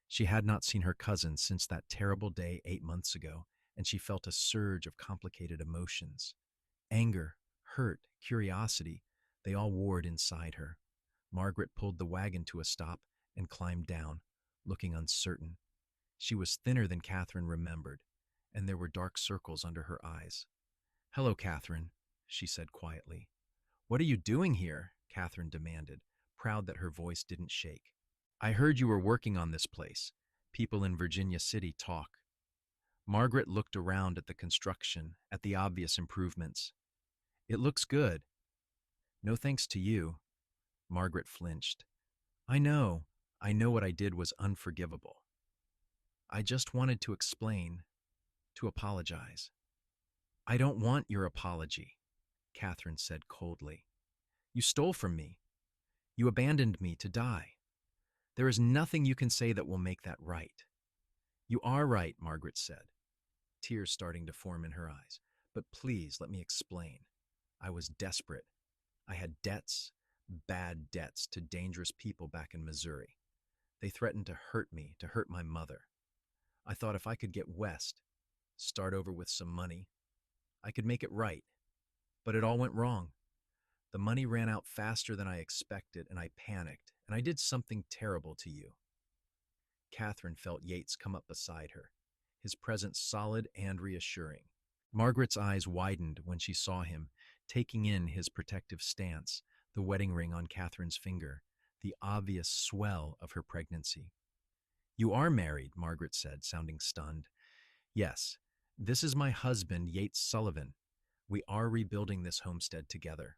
Speaker 1: She had not seen her cousin since that terrible day 8 months ago, and she felt a surge of complicated emotions. Anger, hurt, curiosity, they all warred inside her. Margaret pulled the wagon to a stop and climbed down, looking uncertain. She was thinner than Catherine remembered, and there were dark circles under her eyes. "Hello, Catherine," she said quietly. "What are you doing here?" Catherine demanded, proud that her voice didn't shake. "I heard you were working on this place. People in Virginia City talk." Margaret looked around at the construction, at the obvious improvements. "It looks good." "No thanks to you." Margaret flinched. I know what I did was unforgivable. I just wanted to explain, to apologize." "I don't want your apology," Catherine said coldly. "You stole from me. You abandoned me to die. There is nothing you can say that will make that right." "You are right," Margaret said, tears starting to form in her eyes. "But please let me explain. I was desperate. I had debts, bad debts to dangerous people back in Missouri. They threatened to hurt me, to hurt my mother. I thought if I could get west, start over with some money, I could make it right. But it all went wrong. The money ran out faster than I expected, and I panicked, and I did something terrible to you." Catherine felt Yates come up beside her, his presence solid and reassuring. Margaret's eyes widened when she saw him, taking in his protective stance, the wedding ring on Catherine's finger, the obvious swell of her pregnancy. "You are married," Margaret said, sounding stunned. "Yes, this is my husband, Yates Sullivan. We are rebuilding this homestead together."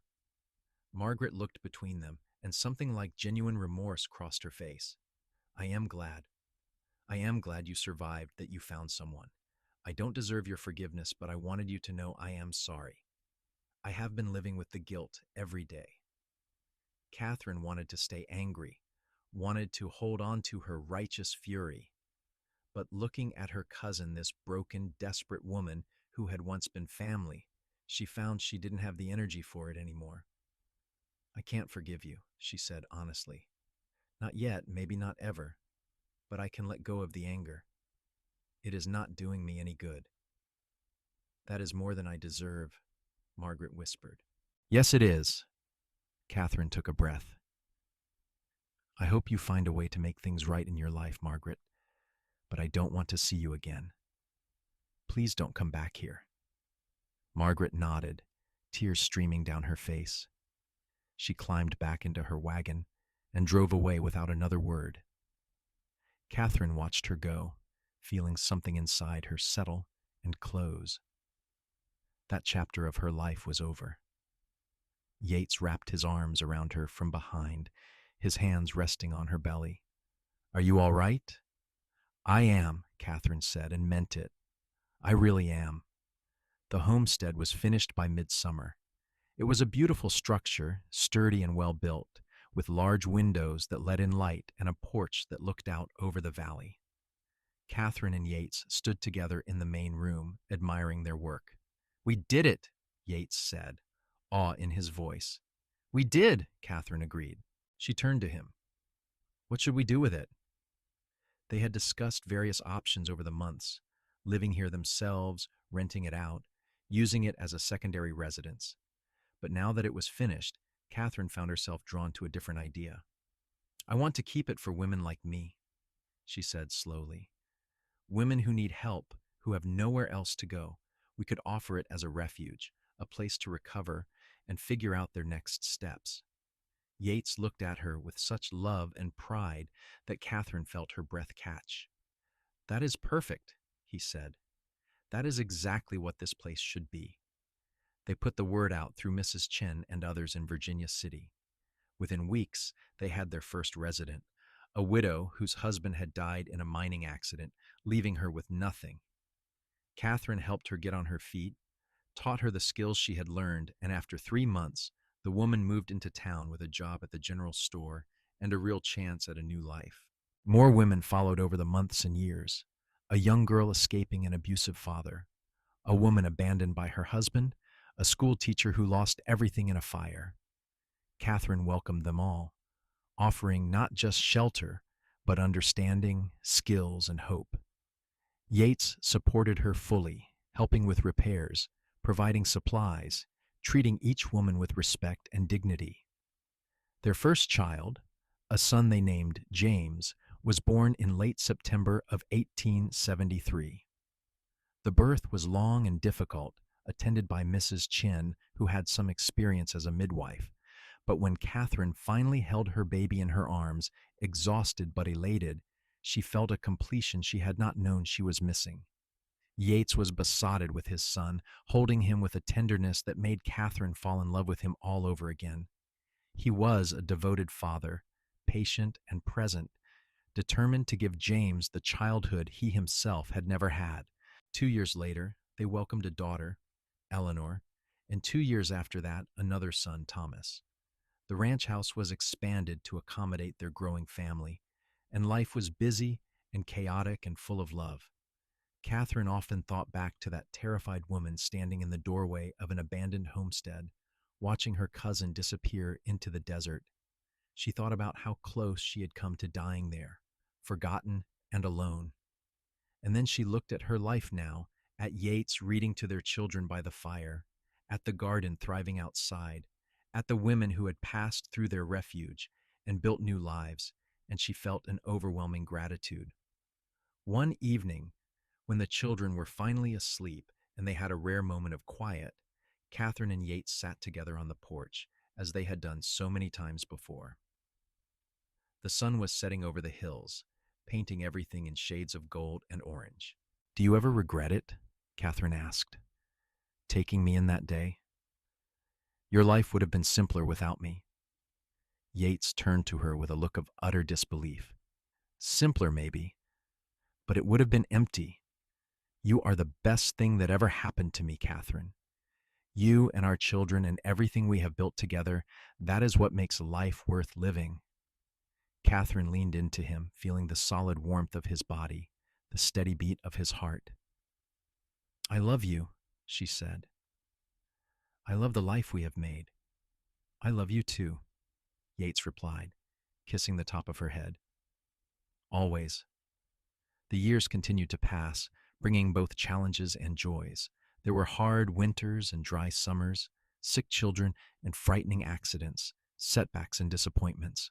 Speaker 1: Margaret looked between them, and something like genuine remorse crossed her face. "I am glad. I am glad you survived, that you found someone. I don't deserve your forgiveness, but I wanted you to know I am sorry. I have been living with the guilt every day." Catherine wanted to stay angry, wanted to hold on to her righteous fury. But looking at her cousin, this broken, desperate woman who had once been family, she found she didn't have the energy for it anymore. "I can't forgive you," she said honestly. "Not yet, maybe not ever, but I can let go of the anger. It is not doing me any good." "That is more than I deserve," Margaret whispered. "Yes, it is." Catherine took a breath. "I hope you find a way to make things right in your life, Margaret, but I don't want to see you again. Please don't come back here." Margaret nodded, tears streaming down her face. She climbed back into her wagon and drove away without another word. Catherine watched her go, feeling something inside her settle and close. That chapter of her life was over. Yates wrapped his arms around her from behind, his hands resting on her belly. "Are you all right?" "I am," Catherine said, and meant it. I really am. The homestead was finished by midsummer. It was a beautiful structure, sturdy and well built, with large windows that let in light and a porch that looked out over the valley. Catherine and Yates stood together in the main room, admiring their work. We did it, Yates said, awe in his voice. We did, Catherine agreed. She turned to him. What should we do with it? They had discussed various options over the months, living here themselves, renting it out, using it as a secondary residence. But now that it was finished, Catherine found herself drawn to a different idea. I want to keep it for women like me, she said slowly. Women who need help, who have nowhere else to go. We could offer it as a refuge, a place to recover and figure out their next steps. Yates looked at her with such love and pride that Catherine felt her breath catch. That is perfect, he said. That is exactly what this place should be. They put the word out through Mrs. Chen and others in Virginia City. Within weeks, they had their first resident, a widow whose husband had died in a mining accident, leaving her with nothing. Catherine helped her get on her feet, taught her the skills she had learned, and after 3 months, the woman moved into town with a job at the general store and a real chance at a new life. More women followed over the months and years. A young girl escaping an abusive father, a woman abandoned by her husband, a school teacher who lost everything in a fire. Catherine welcomed them all, offering not just shelter, but understanding, skills, and hope. Yates supported her fully, helping with repairs, providing supplies, treating each woman with respect and dignity. Their first child, a son they named James, was born in late September of 1873. The birth was long and difficult, attended by Mrs. Chen, who had some experience as a midwife. But when Catherine finally held her baby in her arms, exhausted but elated, she felt a completion she had not known she was missing. Yates was besotted with his son, holding him with a tenderness that made Catherine fall in love with him all over again. He was a devoted father, patient and present, determined to give James the childhood he himself had never had. 2 years later, they welcomed a daughter, Eleanor, and 2 years after that, another son, Thomas. The ranch house was expanded to accommodate their growing family, and life was busy and chaotic and full of love. Catherine often thought back to that terrified woman standing in the doorway of an abandoned homestead, watching her cousin disappear into the desert. She thought about how close she had come to dying there, forgotten and alone. And then she looked at her life now, at Yates reading to their children by the fire, at the garden thriving outside, at the women who had passed through their refuge and built new lives, and she felt an overwhelming gratitude. One evening, when the children were finally asleep and they had a rare moment of quiet, Catherine and Yates sat together on the porch, as they had done so many times before. The sun was setting over the hills, painting everything in shades of gold and orange. Do you ever regret it? Catherine asked. Taking me in that day? Your life would have been simpler without me. Yates turned to her with a look of utter disbelief. Simpler, maybe, but it would have been empty. You are the best thing that ever happened to me, Catherine. You and our children and everything we have built together, that is what makes life worth living. Catherine leaned into him, feeling the solid warmth of his body, the steady beat of his heart. I love you, she said. I love the life we have made. I love you too, Yates replied, kissing the top of her head. Always. The years continued to pass, bringing both challenges and joys. There were hard winters and dry summers, sick children and frightening accidents, setbacks and disappointments.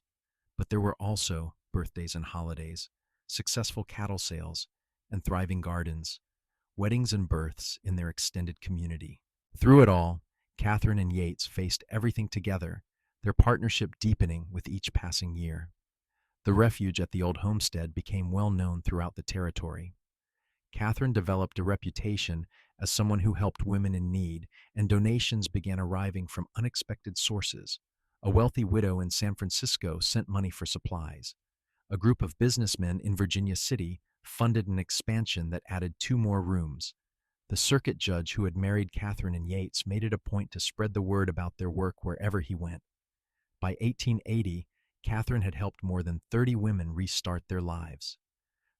Speaker 1: But there were also birthdays and holidays, successful cattle sales, and thriving gardens, weddings and births in their extended community. Through it all, Catherine and Yates faced everything together, their partnership deepening with each passing year. The refuge at the old homestead became well known throughout the territory. Catherine developed a reputation as someone who helped women in need, and donations began arriving from unexpected sources. A wealthy widow in San Francisco sent money for supplies. A group of businessmen in Virginia City funded an expansion that added 2 more rooms. The circuit judge who had married Catherine and Yates made it a point to spread the word about their work wherever he went. By 1880, Catherine had helped more than 30 women restart their lives.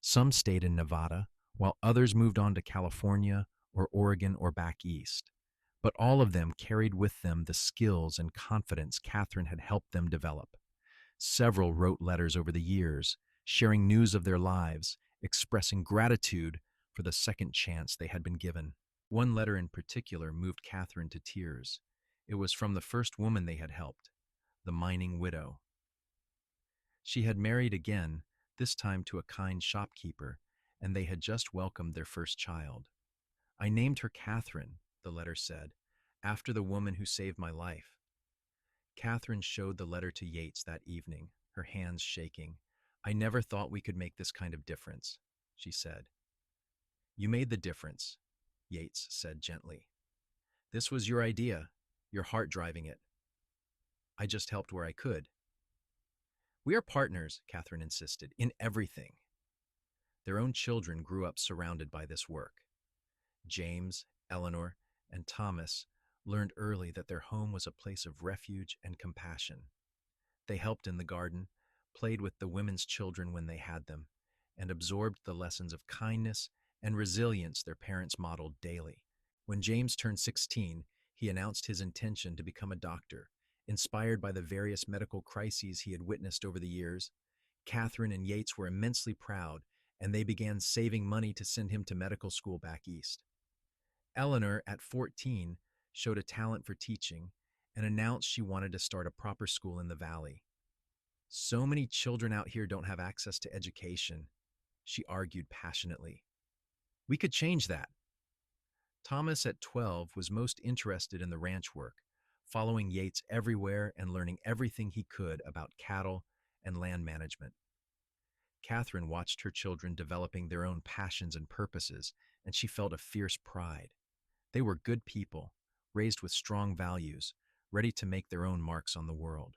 Speaker 1: Some stayed in Nevada, while others moved on to California or Oregon or back east. But all of them carried with them the skills and confidence Catherine had helped them develop. Several wrote letters over the years, sharing news of their lives, expressing gratitude for the second chance they had been given. One letter in particular moved Catherine to tears. It was from the first woman they had helped, the mining widow. She had married again, this time to a kind shopkeeper, and they had just welcomed their first child. "I named her Catherine," the letter said, "after the woman who saved my life." Catherine showed the letter to Yates that evening, her hands shaking. "I never thought we could make this kind of difference," she said. "You made the difference," Yates said gently. "This was your idea, your heart driving it. I just helped where I could." "We are partners," Catherine insisted, "in everything." Their own children grew up surrounded by this work. James, Eleanor, and Thomas learned early that their home was a place of refuge and compassion. They helped in the garden, played with the women's children when they had them, and absorbed the lessons of kindness and resilience their parents modeled daily. When James turned 16, he announced his intention to become a doctor, inspired by the various medical crises he had witnessed over the years. Catherine and Yates were immensely proud, and they began saving money to send him to medical school back east. Eleanor, at 14, showed a talent for teaching and announced she wanted to start a proper school in the valley. "So many children out here don't have access to education," she argued passionately. "We could change that." Thomas, at 12, was most interested in the ranch work, following Yates everywhere and learning everything he could about cattle and land management. Catherine watched her children developing their own passions and purposes, and she felt a fierce pride. They were good people, raised with strong values, ready to make their own marks on the world.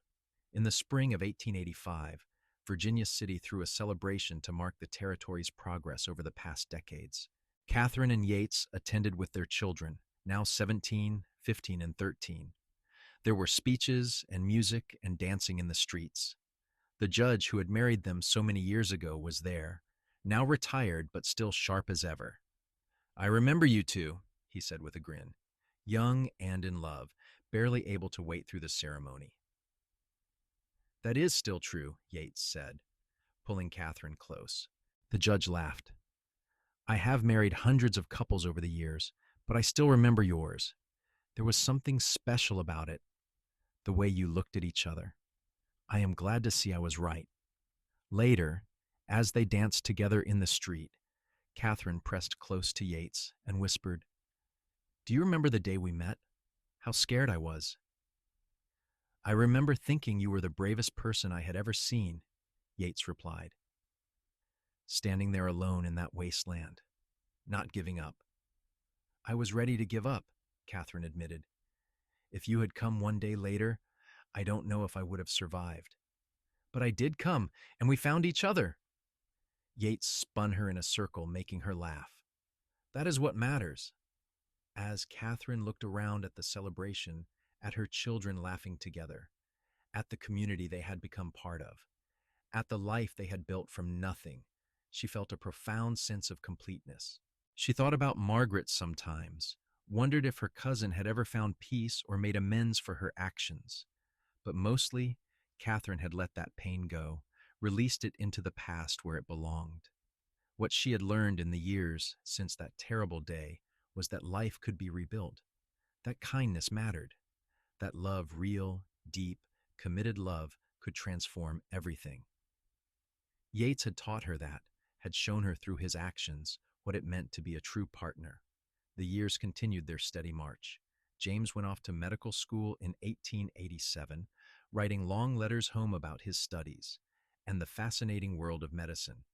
Speaker 1: In the spring of 1885, Virginia City threw a celebration to mark the territory's progress over the past decades. Catherine and Yates attended with their children, now 17, 15, and 13. There were speeches and music and dancing in the streets. The judge who had married them so many years ago was there, now retired but still sharp as ever. "I remember you two," he said with a grin, "young and in love, barely able to wait through the ceremony." "That is still true," Yates said, pulling Catherine close. The judge laughed. "I have married hundreds of couples over the years, but I still remember yours. There was something special about it, the way you looked at each other. I am glad to see I was right." Later, as they danced together in the street, Catherine pressed close to Yates and whispered, "Do you remember the day we met? How scared I was." "I remember thinking you were the bravest person I had ever seen," Yates replied. "Standing there alone in that wasteland, not giving up." "I was ready to give up," Catherine admitted. "If you had come one day later, I don't know if I would have survived. But I did come, and we found each other." Yates spun her in a circle, making her laugh. "That is what matters." As Catherine looked around at the celebration, at her children laughing together, at the community they had become part of, at the life they had built from nothing, she felt a profound sense of completeness. She thought about Margaret sometimes, wondered if her cousin had ever found peace or made amends for her actions. But mostly, Catherine had let that pain go, released it into the past where it belonged. What she had learned in the years since that terrible day was that life could be rebuilt, that kindness mattered, that love, real, deep, committed love, could transform everything. Yates had taught her that, had shown her through his actions what it meant to be a true partner. The years continued their steady march. James went off to medical school in 1887, writing long letters home about his studies and the fascinating world of medicine.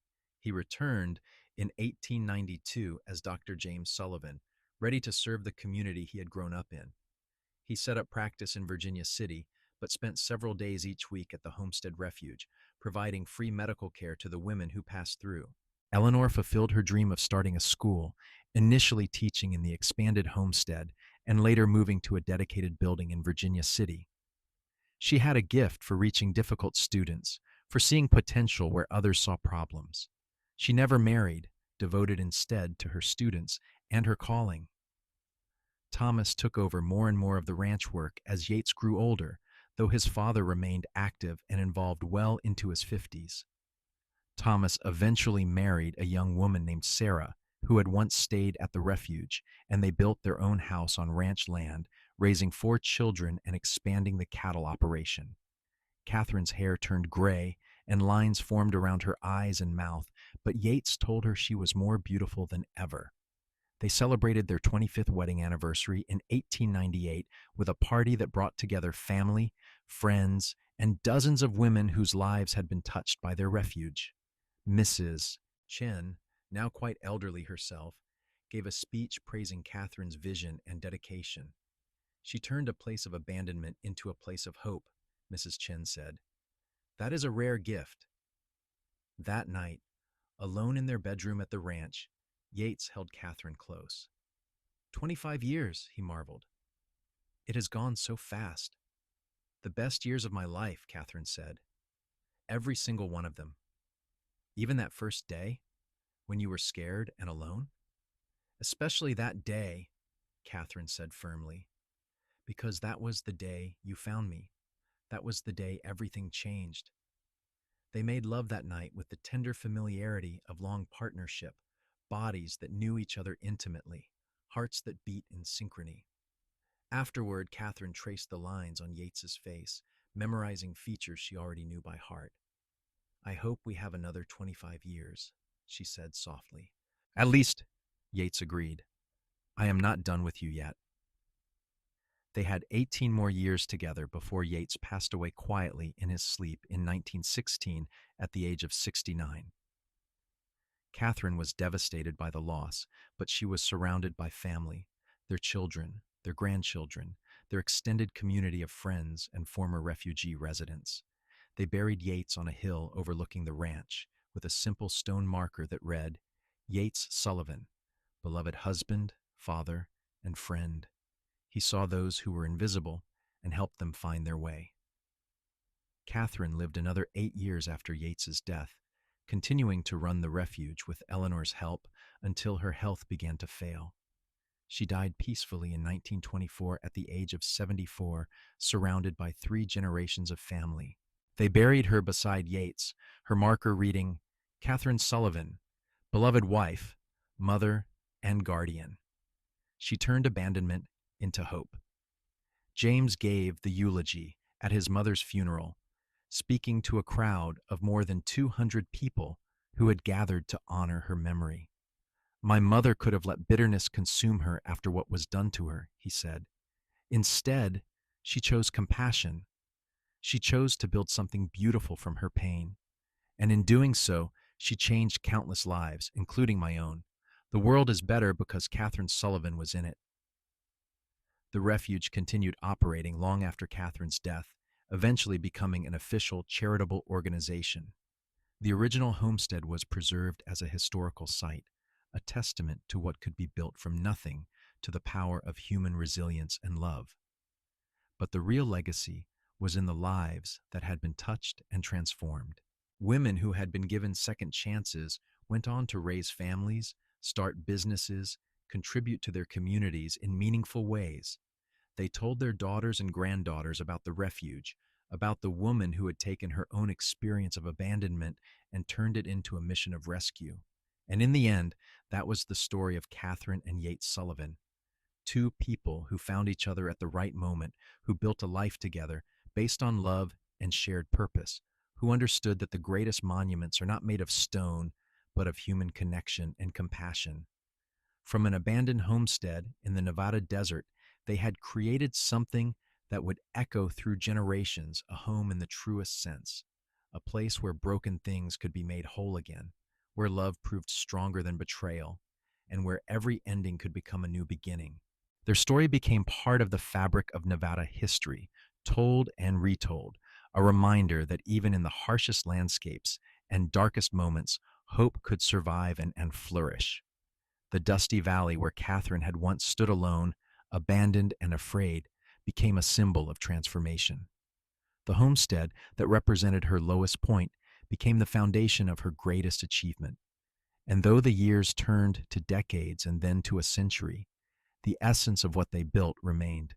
Speaker 1: He returned in 1892 as Dr. James Sullivan, ready to serve the community he had grown up in. He set up practice in Virginia City, but spent several days each week at the Homestead refuge, providing free medical care to the women who passed through. Eleanor fulfilled her dream of starting a school, initially teaching in the expanded Homestead and later moving to a dedicated building in Virginia City. She had a gift for reaching difficult students, for seeing potential where others saw problems. She never married, devoted instead to her students and her calling. Thomas took over more and more of the ranch work as Yates grew older, though his father remained active and involved well into his 50s. Thomas eventually married a young woman named Sarah, who had once stayed at the refuge, and they built their own house on ranch land, raising 4 children and expanding the cattle operation. Catherine's hair turned gray, and lines formed around her eyes and mouth, but Yates told her she was more beautiful than ever. They celebrated their 25th wedding anniversary in 1898 with a party that brought together family, friends, and dozens of women whose lives had been touched by their refuge. Mrs. Chen, now quite elderly herself, gave a speech praising Catherine's vision and dedication. She turned a place of abandonment into a place of hope, Mrs. Chen said. That is a rare gift. That night, alone in their bedroom at the ranch, Yates held Catherine close. 25 years, he marveled. It has gone so fast. The best years of my life, Catherine said. Every single one of them. Even that first day, when you were scared and alone? Especially that day, Catherine said firmly, because that was the day you found me. That was the day everything changed. They made love that night with the tender familiarity of long partnership, bodies that knew each other intimately, hearts that beat in synchrony. Afterward, Catherine traced the lines on Yates's face, memorizing features she already knew by heart. I hope we have another 25 years, she said softly. At least, Yates agreed. I am not done with you yet. They had 18 more years together before Yates passed away quietly in his sleep in 1916 at the age of 69. Catherine was devastated by the loss, but she was surrounded by family, their children, their grandchildren, their extended community of friends and former refugee residents. They buried Yates on a hill overlooking the ranch with a simple stone marker that read, Yates Sullivan, beloved husband, father, and friend. He saw those who were invisible and helped them find their way. Catherine lived another 8 years after Yates's death, continuing to run the refuge with Eleanor's help until her health began to fail. She died peacefully in 1924 at the age of 74, surrounded by 3 generations of family. They buried her beside Yates, her marker reading, Katherine Sullivan, beloved wife, mother, and guardian. She turned abandonment into hope. James gave the eulogy at his mother's funeral, speaking to a crowd of more than 200 people who had gathered to honor her memory. My mother could have let bitterness consume her after what was done to her, he said. Instead, she chose compassion. She chose to build something beautiful from her pain. And in doing so, she changed countless lives, including my own. The world is better because Katherine Sullivan was in it. The refuge continued operating long after Catherine's death, eventually becoming an official charitable organization. The original homestead was preserved as a historical site, a testament to what could be built from nothing to the power of human resilience and love. But the real legacy was in the lives that had been touched and transformed. Women who had been given second chances went on to raise families, start businesses, contribute to their communities in meaningful ways. They told their daughters and granddaughters about the refuge, about the woman who had taken her own experience of abandonment and turned it into a mission of rescue. And in the end, that was the story of Catherine and Yates Sullivan, 2 people who found each other at the right moment, who built a life together based on love and shared purpose, who understood that the greatest monuments are not made of stone, but of human connection and compassion. From an abandoned homestead in the Nevada desert, they had created something that would echo through generations, a home in the truest sense, a place where broken things could be made whole again, where love proved stronger than betrayal, and where every ending could become a new beginning. Their story became part of the fabric of Nevada history, told and retold, a reminder that even in the harshest landscapes and darkest moments, hope could survive and flourish. The dusty valley where Catherine had once stood alone, abandoned and afraid, became a symbol of transformation. The homestead that represented her lowest point became the foundation of her greatest achievement. And though the years turned to decades and then to a century, the essence of what they built remained.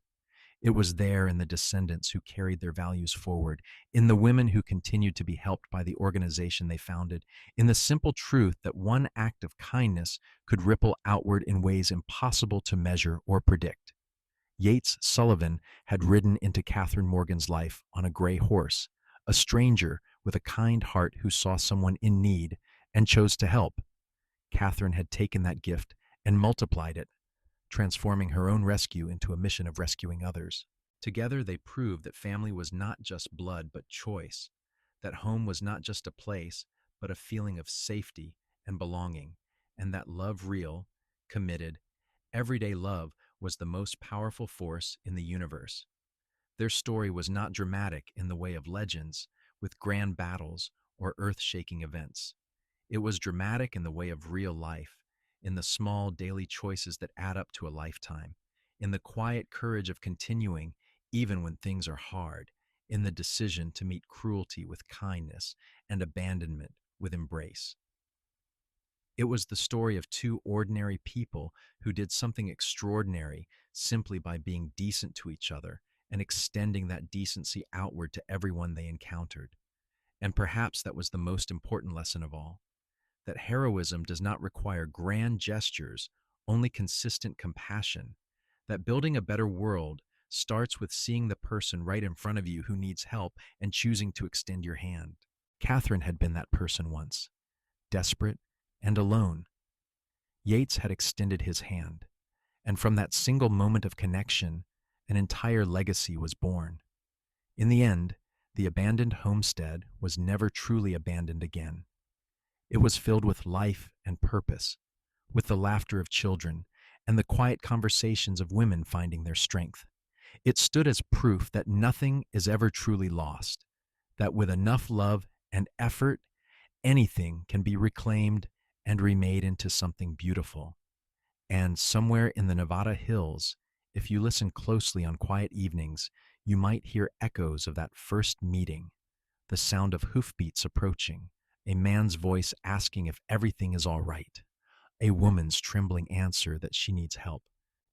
Speaker 1: It was there in the descendants who carried their values forward, in the women who continued to be helped by the organization they founded, in the simple truth that one act of kindness could ripple outward in ways impossible to measure or predict. Yates Sullivan had ridden into Katherine Morgan's life on a gray horse, a stranger with a kind heart who saw someone in need and chose to help. Catherine had taken that gift and multiplied it, transforming her own rescue into a mission of rescuing others. Together, they proved that family was not just blood, but choice, that home was not just a place, but a feeling of safety and belonging, and that love real, committed, everyday love was the most powerful force in the universe. Their story was not dramatic in the way of legends, with grand battles or earth-shaking events. It was dramatic in the way of real life, in the small daily choices that add up to a lifetime, in the quiet courage of continuing even when things are hard, in the decision to meet cruelty with kindness and abandonment with embrace. It was the story of two ordinary people who did something extraordinary simply by being decent to each other and extending that decency outward to everyone they encountered. And perhaps that was the most important lesson of all, that heroism does not require grand gestures, only consistent compassion, that building a better world starts with seeing the person right in front of you who needs help and choosing to extend your hand. Catherine had been that person once, desperate and alone. Yates had extended his hand, and from that single moment of connection, an entire legacy was born. In the end, the abandoned homestead was never truly abandoned again. It was filled with life and purpose, with the laughter of children and the quiet conversations of women finding their strength. It stood as proof that nothing is ever truly lost, that with enough love and effort, anything can be reclaimed and remade into something beautiful. And somewhere in the Nevada hills, if you listen closely on quiet evenings, you might hear echoes of that first meeting, the sound of hoofbeats approaching, a man's voice asking if everything is all right, a woman's trembling answer that she needs help.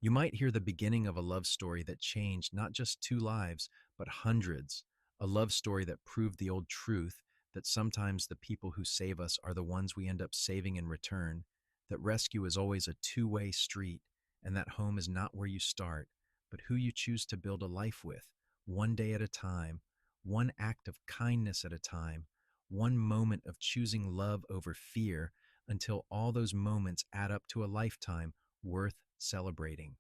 Speaker 1: You might hear the beginning of a love story that changed not just two lives, but hundreds, a love story that proved the old truth that sometimes the people who save us are the ones we end up saving in return, that rescue is always a two-way street, and that home is not where you start, but who you choose to build a life with, one day at a time, one act of kindness at a time, one moment of choosing love over fear, until all those moments add up to a lifetime worth celebrating.